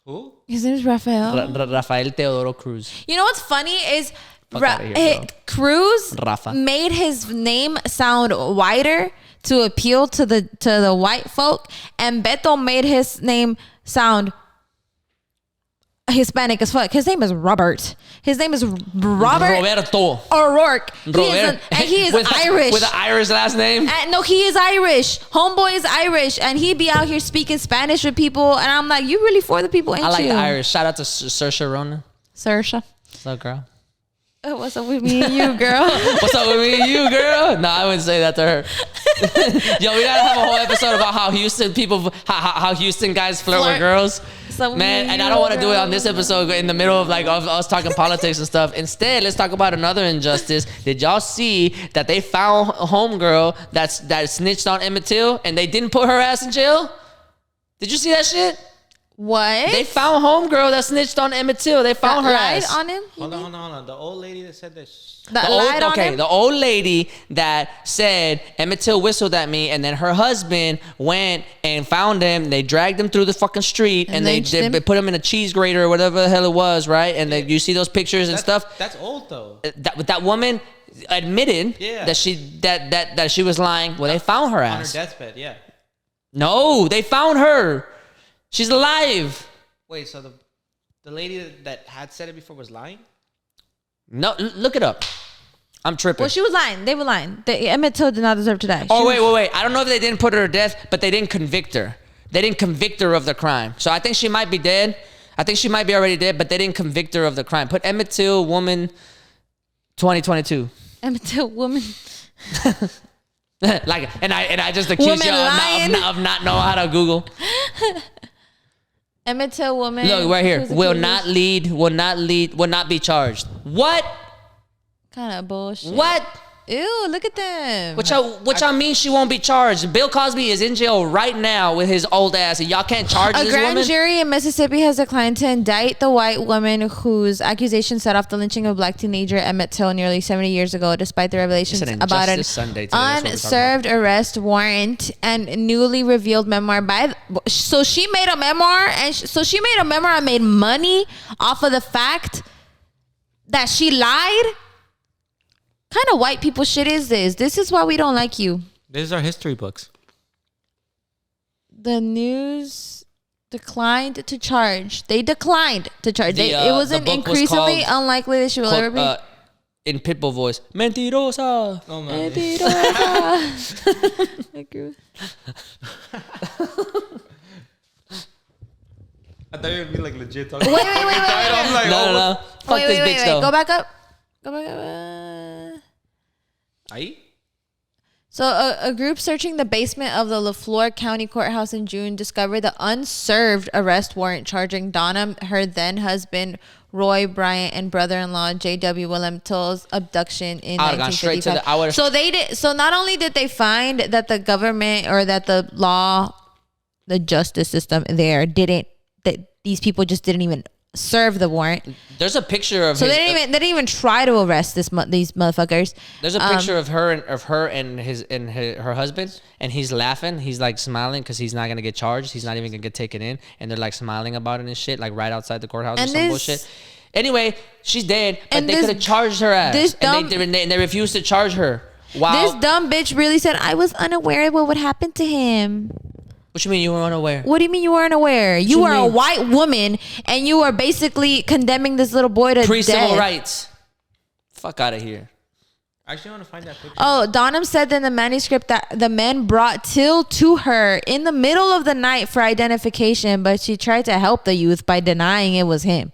Who? His name is Rafael. Rafael Teodoro Cruz. You know what's funny is. Cruz Rafa made his name sound whiter to appeal to the white folk, and Beto made his name sound Hispanic as fuck. His name is Robert. His name is Roberto O'Rourke. He is Irish with an Irish last name. No, he is Irish. Homeboy is Irish, and he be out here speaking Spanish with people, and I'm like, you really for the people, ain't you? I like the Irish. Shout out to Saoirse Ronan. Saoirse. What's up, girl? What's up with me and you, girl? What's up with me and you, girl? No, I wouldn't say that to her. Yo, we gotta have a whole episode about how Houston people, how Houston guys flirt with girls. Man, and I don't want to do it on this episode in the middle of us talking politics and stuff. Instead, let's talk about another injustice. Did y'all see that they found a homegirl that snitched on Emmett Till and they didn't put her ass in jail? Did you see that shit? What? They found homegirl that snitched on Emmett Till. They found her ass. On him? Hold on. The old lady that said that. The old lady that said Emmett Till whistled at me, and then her husband went and found him. They dragged him through the fucking street, and they put him in a cheese grater or whatever the hell it was, right? And you see those pictures and stuff. That's old though. That woman admitted that she was lying. Well, they found her ass on her deathbed. Yeah. No, they found her. She's alive. Wait, so the lady that had said it before was lying? No, look it up. I'm tripping. Well, she was lying. They were lying. Emmett Till did not deserve to die. Oh, wait. I don't know if they didn't put her to death, but they didn't convict her. They didn't convict her of the crime. So I think she might be dead. I think she might be already dead, but they didn't convict her of the crime. Put Emmett Till, woman, 2022. Emmett Till, woman. and I just accused you of not knowing how to Google. Emmett Till, woman. Look right here. Will not be charged. What? Kind of bullshit. What? Ew, look at them. What y'all mean she won't be charged? Bill Cosby is in jail right now with his old ass, and y'all can't charge this woman? A grand jury in Mississippi has declined to indict the white woman whose accusation set off the lynching of black teenager Emmett Till nearly 70 years ago, despite the revelations about an unserved arrest warrant and newly revealed memoir so she made a memoir and made money off of the fact that she lied. Kind of white people shit is this? This is why we don't like you. These are history books. The news declined to charge. They declined to charge. It was an increasingly unlikely that she will ever be. In Pitbull voice, mentirosa. Oh, man. Mentirosa. I thought you would be like legit talking. Wait. I'm like, no. Fuck this bitch though. Go back up. Ahí? So a group searching the basement of the LaFleur County Courthouse in June discovered the unserved arrest warrant charging Donna, her then husband, Roy Bryant, and brother-in-law J.W. Willem Till's abduction in 1955. So not only did they find that the government or that the law, the justice system there that these people just didn't even serve the warrant. There's a picture of they didn't even try to arrest these motherfuckers. There's a picture of her and her husband, and he's laughing. He's like smiling because he's not gonna get charged. He's not even gonna get taken in, and they're like smiling about it and shit, like right outside the courthouse or some bullshit. Anyway, she's dead, but they could have charged her ass, and they refused to charge her. Wow. This dumb bitch really said, "I was unaware of what would happen to him." What you mean you were unaware? What do you mean you weren't aware? You were a white woman and you were basically condemning this little boy to pre-civil rights. Fuck out of here. I actually want to find that picture. Oh, Donham said in the manuscript that the men brought Till to her in the middle of the night for identification, but she tried to help the youth by denying it was him.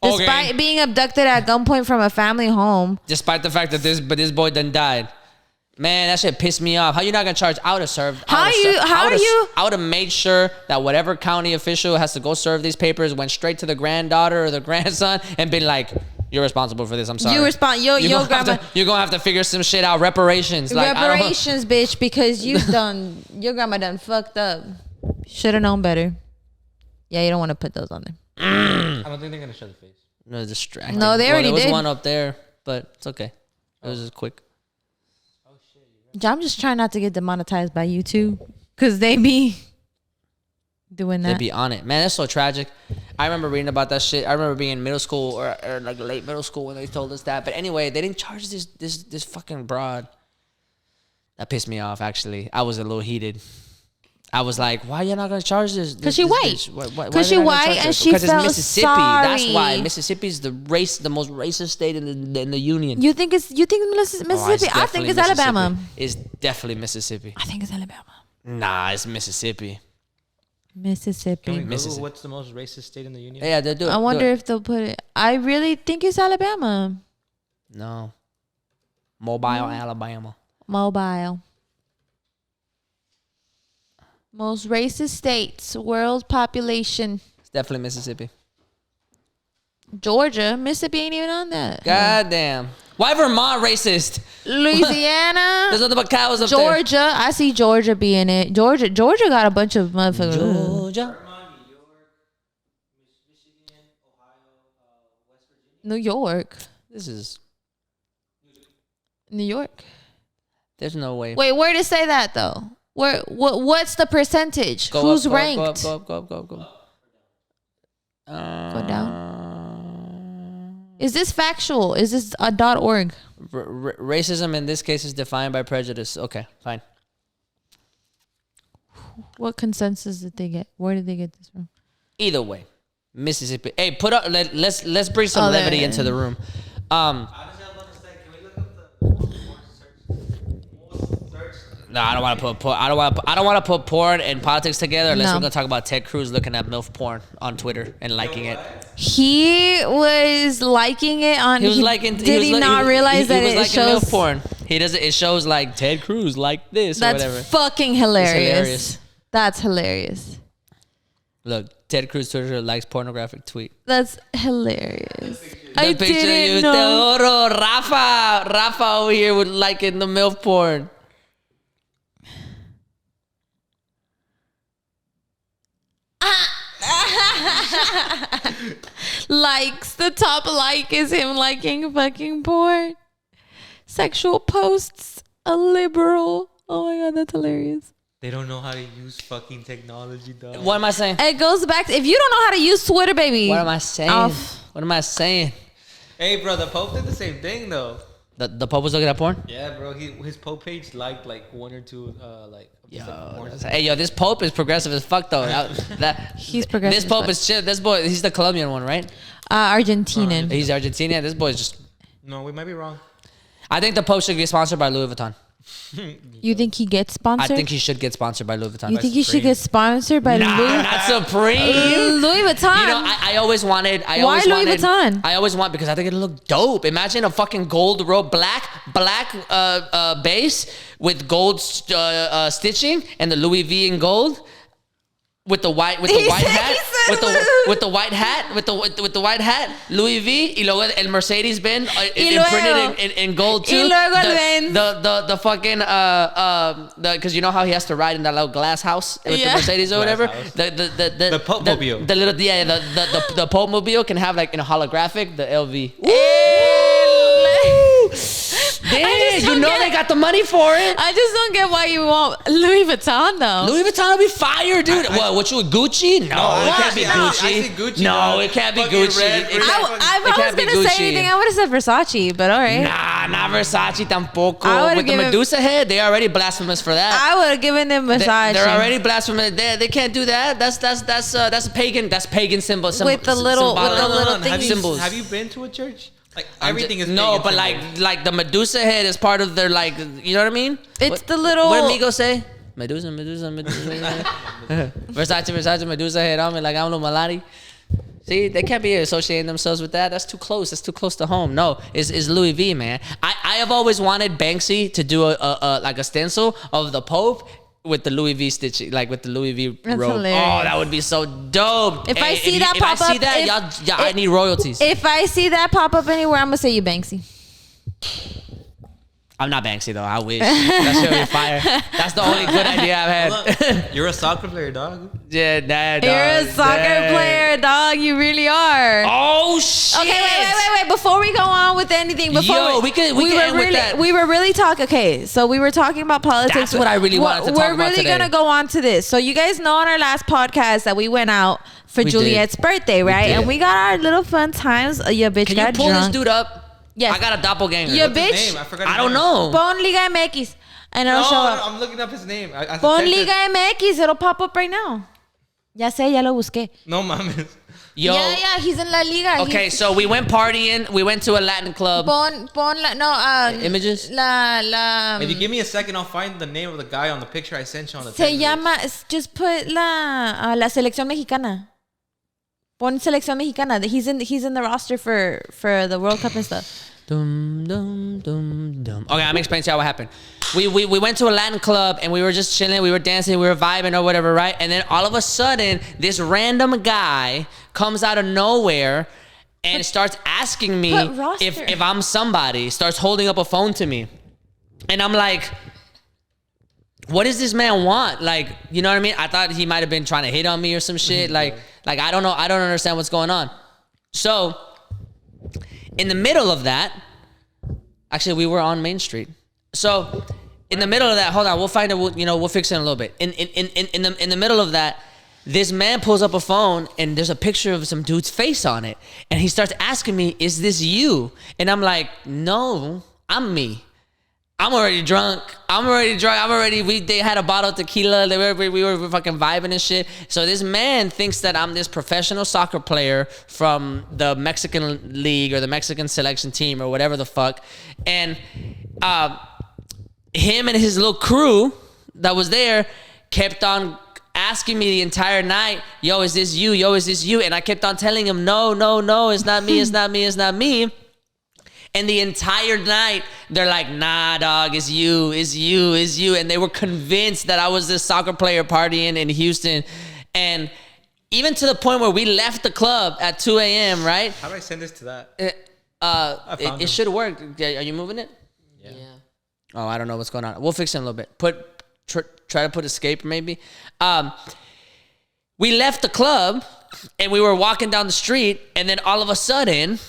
Despite being abducted at gunpoint from a family home. Despite the fact that this boy done died. Man, that shit pissed me off. How you not gonna charge? I would have served. I would have made sure that whatever county official has to go serve these papers went straight to the granddaughter or the grandson and been like, "You're responsible for this. I'm sorry. You're gonna have to figure some shit out. Reparations, bitch, because your grandma done fucked up. Should have known better. Yeah, you don't want to put those on there. I don't think they're gonna show the face. No, distracting. No, they already did. There was one up there, but it's okay. It was just quick. I'm just trying not to get demonetized by YouTube because they be doing that. They be on it. Man, that's so tragic. I remember reading about that shit. I remember being in middle school or like late middle school when they told us that. But anyway, they didn't charge this fucking broad. That pissed me off, actually. I was a little heated. I was like, why y'all not going to charge this? Because she white. Because she white and she felt it's Mississippi. Sorry. That's why. Mississippi's the most racist state in the union. You think Mississippi? I think it's Alabama. It's definitely Mississippi. I think it's Alabama. Nah, it's Mississippi. Mississippi. Can we Google what's the most racist state in the union? Yeah, they do. I wonder if they'll put it. I really think it's Alabama. No. Mobile, Alabama. Mobile. Most racist states, world population. It's definitely Mississippi. Georgia. Mississippi ain't even on that. God damn. Why Vermont racist? Louisiana. There's nothing but cows up Georgia. there. I see Georgia being it. Georgia got a bunch of motherfuckers. Georgia. New York. This is... New York. There's no way. Wait, where to say that though? What's the percentage? Who's ranked? Go up. Go down. Is this factual? Is this a .org? Racism in this case is defined by prejudice. Okay, fine. What consensus did they get? Where did they get this from? Either way, Mississippi. Hey, put up. Let's bring some levity into the room. No, I don't want to put I don't want to put porn and politics together unless we're gonna talk about Ted Cruz looking at MILF porn on Twitter and liking it. He was liking it on. He was liking. Did he not realize that it shows MILF porn? He does it. It shows like Ted Cruz like this or whatever. That's fucking hilarious. That's hilarious. Look, Ted Cruz Twitter likes pornographic tweet. That's hilarious. The picture didn't know. Teodoro, Rafa over here with liking the MILF porn. Likes. The top like is him liking fucking porn. Sexual posts. A liberal. Oh my god, that's hilarious. They don't know how to use fucking technology, dog. What am I saying? It goes back to, if you don't know how to use Twitter, baby. What am I saying? What am I saying? Hey, bro, the Pope did the same thing, though. The Pope was looking at porn? Yeah, bro. His Pope page liked like one or two Hey, this Pope is progressive as fuck, though. He's progressive. This Pope is chill. This boy, he's the Colombian one, right? Argentinian. He's Argentinian. This boy is just... No, we might be wrong. I think the Pope should get sponsored by Louis Vuitton. You think he gets sponsored? I think he should get sponsored by Louis Vuitton. You think he should get sponsored by not Supreme. Louis Vuitton. You know, I always wanted. Why Louis Vuitton? I always want because I think it'll look dope. Imagine a fucking gold rope, black base with gold stitching and the Louis V in gold. With the white hat, with the white hat, Louis V, y luego el Mercedes Benz imprinted in gold too. Y luego el Benz. The fucking because you know how he has to ride in that little glass house with the Mercedes or whatever. The Pope mobile. The Pope mobile can have like in a holographic the LV. Damn, you know they got the money for it. I just don't get why you want Louis Vuitton though. Louis Vuitton will be fire, dude. What you with Gucci? No, it can't be Gucci. I see Gucci. No, it can't be Gucci. If I was gonna say anything, I would have said Versace, but all right. Nah, not Versace tampoco. With the Medusa head, they already blasphemous for that. I would have given them Versace. They're already blasphemous. They can't do that. That's pagan. That's pagan symbol. With the little things. Symbols. Have you been to a church? Like everything is no, pagan but symbols. like the Medusa head is part of their like, you know what I mean? It's the little. What did Migo say? Medusa. Versace, Medusa head on me like I'm no Malari. See, they can't be associating themselves with that. That's too close. That's too close to home. No, it's Louis V, man. I have always wanted Banksy to do a like a stencil of the Pope with the Louis V stitching, like with the Louis V That's robe. hilarious. Oh, that would be so dope. If I see that pop up, I need royalties. If I see that pop up anywhere, I'm gonna say you Banksy. I'm not Banksy though. I wish. That shit would be fire. That's the only good idea I've had. You're a soccer player, dog. Yeah, dad. You're a soccer player, dog. You really are. Oh shit. Okay, wait. Before we go on with anything, we were really talking. Okay, so we were talking about politics. That's what I really wanted to talk about We're really today. gonna go on to this. So you guys know on our last podcast that we went out for Juliet's birthday, right? And we got our little fun times. Your bitch got drunk. Can you pull this dude up? Yes. I got a doppelganger. Your What's his bitch. name? I don't know. Pon Liga MX. And it'll show up. I'm looking up his name. Pon Liga MX. It'll pop up right now. Ya sé, ya lo busqué. No mames. Yo. Yeah, he's in La Liga. Okay, so we went partying. We went to a Latin club. Images? If you give me a second, I'll find the name of the guy on the picture I sent you on the Se llama, just put la selección mexicana. Pon selección mexicana. He's in the roster for the World Cup and stuff. Dum, dum, dum, dum. Okay, I'm explaining to you what happened. We went to a Latin club and we were just chilling, we were dancing, we were vibing or whatever, right? And then all of a sudden, this random guy comes out of nowhere and starts asking me if I'm somebody, starts holding up a phone to me. And I'm like, what does this man want? Like, you know what I mean? I thought he might have been trying to hit on me or some shit. Like I don't know. I don't understand what's going on. So in the middle of that, actually we were on Main Street. So in the middle of that, hold on, we'll find it. We'll fix it in a little bit. In the middle of that, this man pulls up a phone and there's a picture of some dude's face on it. And he starts asking me, is this you? And I'm like, no, I'm me. I'm already drunk. They had a bottle of tequila. We were fucking vibing and shit. So this man thinks that I'm this professional soccer player from the Mexican league or the Mexican selection team or whatever the fuck. And him and his little crew that was there kept on asking me the entire night, yo, is this you? Yo, is this you? And I kept on telling him, no, it's not me, it's not me, it's not me. And the entire night, they're like, nah, dog, it's you. And they were convinced that I was this soccer player partying in Houston. And even to the point where we left the club at 2 a.m., right? How do I send this to that? It should work. Are you moving it? Yeah. Oh, I don't know what's going on. We'll fix it in a little bit. Try to put escape maybe. We left the club and we were walking down the street, and then all of a sudden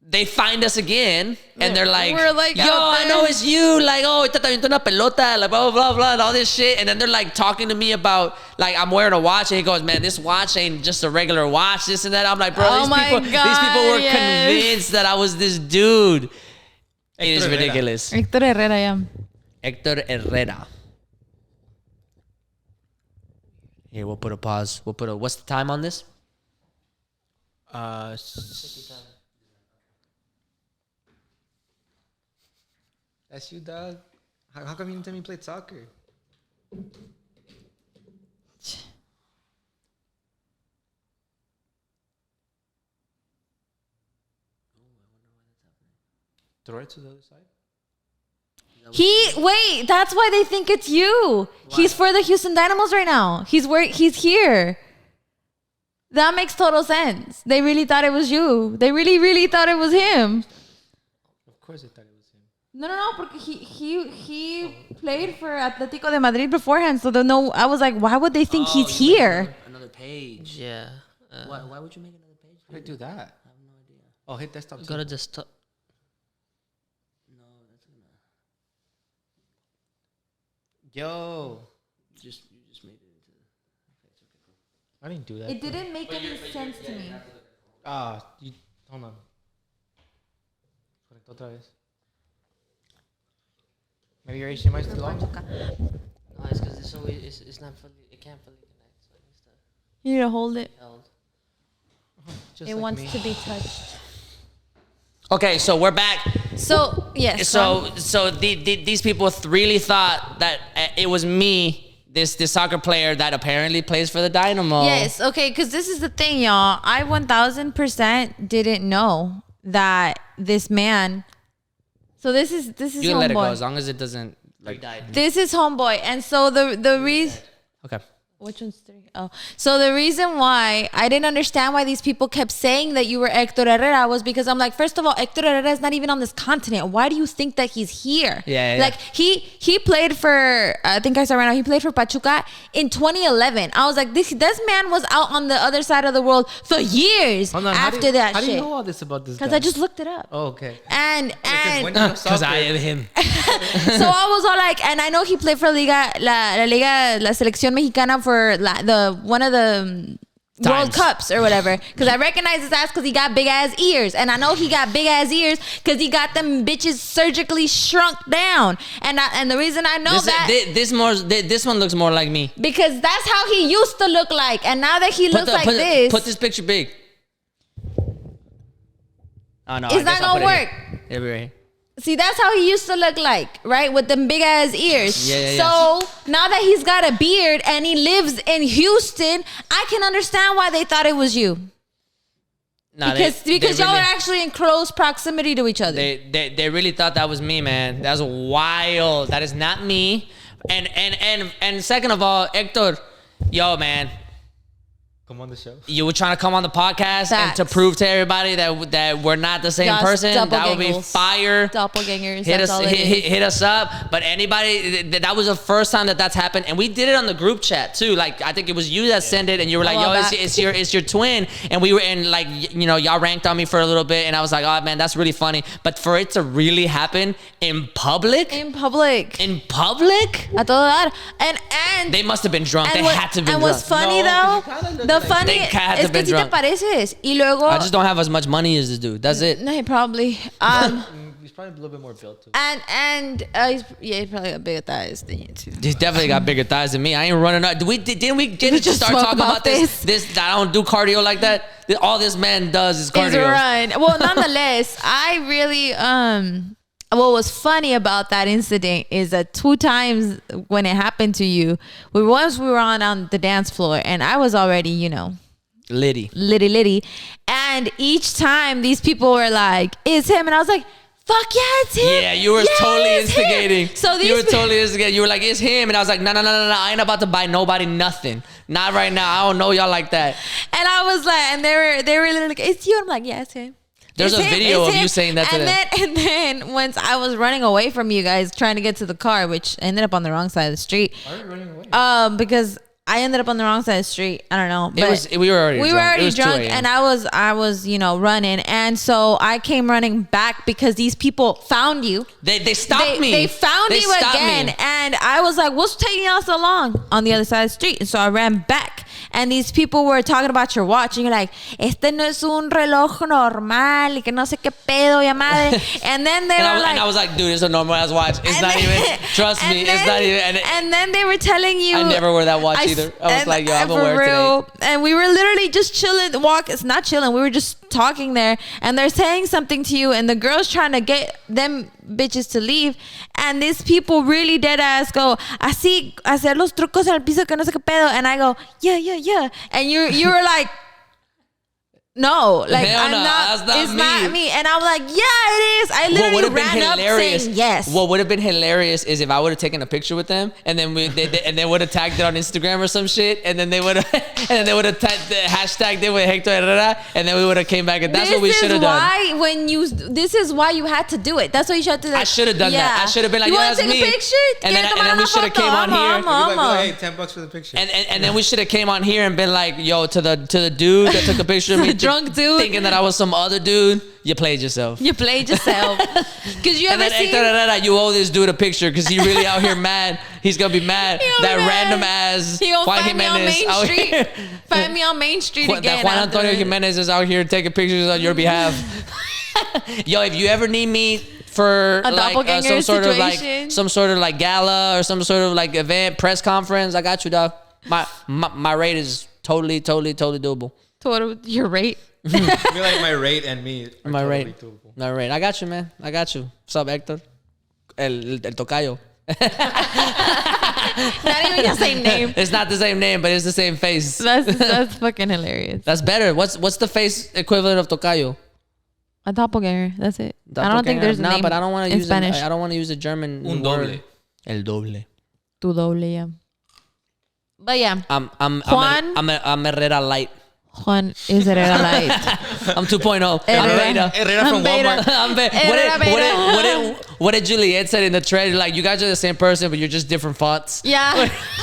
they find us again and they're like, yo, I know it's you. Like, oh, esta te avientó una pelota, like blah, blah, blah, and all this shit. And then they're like talking to me about, like, I'm wearing a watch. And he goes, man, this watch ain't just a regular watch, this and that. I'm like, bro, these people were convinced that I was this dude. It is ridiculous. Hector Herrera, yeah. Hector Herrera. Here, we'll put a pause. What's the time on this? That's you, dog. How come you didn't tell me you played soccer? Throw it to the other side. Wait, that's why they think it's you. Why? He's for the Houston Dynamos right now. He's here. That makes total sense. They really thought it was you. They really, really thought it was him. Of course they thought it was him. No, because he played for Atletico de Madrid beforehand. So I was like, why would they think he's here? Another page. Yeah. Why would you make another page? How do I do that? I have no idea. Oh, hit desktop. Go to desktop. Yo, you just made it into. Okay, it's okay, cool. I didn't do that. It didn't make any sense to me. Hold on. Conecta otra vez. Maybe your HDMI is too long. No, it's because it's not fully. It can't fully connect. So it needs to. You need to hold it. Held. It wants to be touched. Okay, so we're back. So yes. So these people really thought that it was me, this soccer player that apparently plays for the Dynamo. Yes. Okay. Because this is the thing, y'all. I 1000% didn't know that this man. So this is you homeboy. let it go as long as it doesn't like. This is homeboy, and so the reason. Okay. Which one's 3? Oh, so the reason why I didn't understand why these people kept saying that you were Hector Herrera was because I'm like, first of all, Hector Herrera is not even on this continent. Why do you think that he's here? Yeah. Like he played for, I think I saw right now, he played for Pachuca in 2011. I was like, this man was out on the other side of the world for years after that shit. How do you know all this about this guy? Because I just looked it up. Oh, okay. And because I am him. So I was all like, and I know he played for la Selección Mexicana for one of the World Cups or whatever, because I recognize his ass because he got big ass ears, and I know he got big ass ears because he got them bitches surgically shrunk down, and the reason I know this one looks more like me because that's how he used to look like, and now that he looks like this, put this picture big. Oh no, it's not gonna work. It'll be right here. See, that's how he used to look like, right? With them big ass ears. Yeah. So now that he's got a beard and he lives in Houston, I can understand why they thought it was you. Nah, because y'all are actually in close proximity to each other. They really thought that was me, man. That's wild. That is not me. And second of all, Hector, yo, man. Come on the show. You were trying to come on the podcast and to prove to everybody that we're not the same person. That would be fire. Doppelgangers. Hit us up. But anybody, that was the first time that's happened, and we did it on the group chat too. Like I think it was you that sent it, and you were like, "Yo, it's your twin," and we were in like y'all ranked on me for a little bit, and I was like, "Oh man, that's really funny." But for it to really happen in public, a todo dar, and they must have been drunk. They had to have been drunk. And what's funny though. Funny es que si te pareces y luego I just don't have as much money as this dude. That's it. No, probably. He's probably a little bit more built too. And he's probably got bigger thighs than you too. He's definitely got bigger thighs than me. I ain't running up. Didn't we just start talking about this? I don't do cardio like that. All this man does is cardio. Is run. Well, nonetheless, I really what was funny about that incident is that 2 times when it happened to you, we were on the dance floor and I was already, litty. And each time these people were like, it's him. And I was like, fuck yeah, it's him. Yeah, you were totally instigating. So you were totally instigating. You were like, it's him. And I was like, no. I ain't about to buy nobody nothing. Not right now. I don't know y'all like that. And I was like, and they were literally like, it's you. I'm like, yeah, it's him. There's a video of you saying that to them. And then once I was running away from you guys trying to get to the car, which I ended up on the wrong side of the street. Why are you running away? Because I ended up on the wrong side of the street. I don't know. But we were already drunk and I was running. And so I came running back because these people found you. They stopped me. They found you again. And I was like, what's taking y'all so long on the other side of the street? And so I ran back. And these people were talking about your watch. And you're like, este no es un reloj normal. Y que no sé qué pedo, ya madre. And then they were like... And I was like, dude, it's a normal ass watch. It's not even... Trust me, it's not even... And then they were telling you... I never wear that watch either. I was like, yo, I'm gonna wear it today. And we were literally just chilling. It's not chilling. We were just talking there. And they're saying something to you. And the girl's trying to get them bitches to leave. And these people really dead ass go, así, hacer los trucos en el piso que no sé qué pedo. And I go, yeah. And you were like, no, like hell I'm no, not. Not it's not me. And I'm like, yeah, it is. I literally ran up saying yes. What would have been hilarious is if I would have taken a picture with them and then they would have tagged it on Instagram or some shit, and then they would have hashtagged it with Hector Herrera, and then we would have came back, and that's what we should have done. This is why you had to do it. That's what you should have done. I should have done that. I should have been like, you that's take me. A picture? And then we should have came on here. Hey, $10 for the picture. And then we should have came on here and been like, yo, to the dude that took a picture of me. Drunk dude thinking that I was some other dude. You played yourself. Because you ever seen you owe this dude a picture because he really out here mad. He's gonna be mad. That random ass Juan Jimenez out here. Find me on Main Street again. That Juan Antonio Jimenez is out here taking pictures on your behalf. Yo, if you ever need me for a doppelganger some sort of like gala or some sort of like event, press conference, I got you, dog. My rate is totally doable. Your rate? I feel like my rate and me are my totally rate. doable. My rate. I got you, man. I got you. What's up, Hector? El tocayo. Not even the same name. It's not the same name, but it's the same face. That's fucking hilarious. That's better. What's the face equivalent of tocayo? A doppelganger. That's it. I don't think there's a name. But I don't want to use Spanish. I don't want to use a German Un word. doble. El doble. Tu doble, yeah. But yeah, I'm Herrera light. Juan is Herrera light. I'm 2.0. I'm beta. Herrera from Walmart. I'm beta. What did Juliet said in the thread? Like, you guys are the same person, but you're just different fonts. Yeah,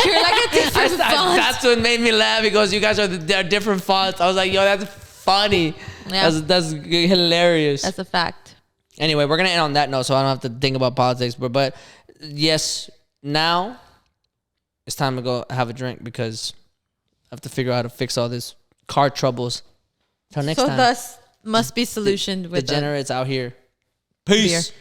you're like a different font. That's what made me laugh, because you guys are different fonts. I was like, yo, that's funny. Yeah. That's hilarious. That's a fact. Anyway, we're gonna end on that note, so I don't have to think about politics. But yes, now it's time to go have a drink, because I have to figure out how to fix all this car troubles. Till next time. So thus must be solutioned with Degenerates out here. Peace. Beer.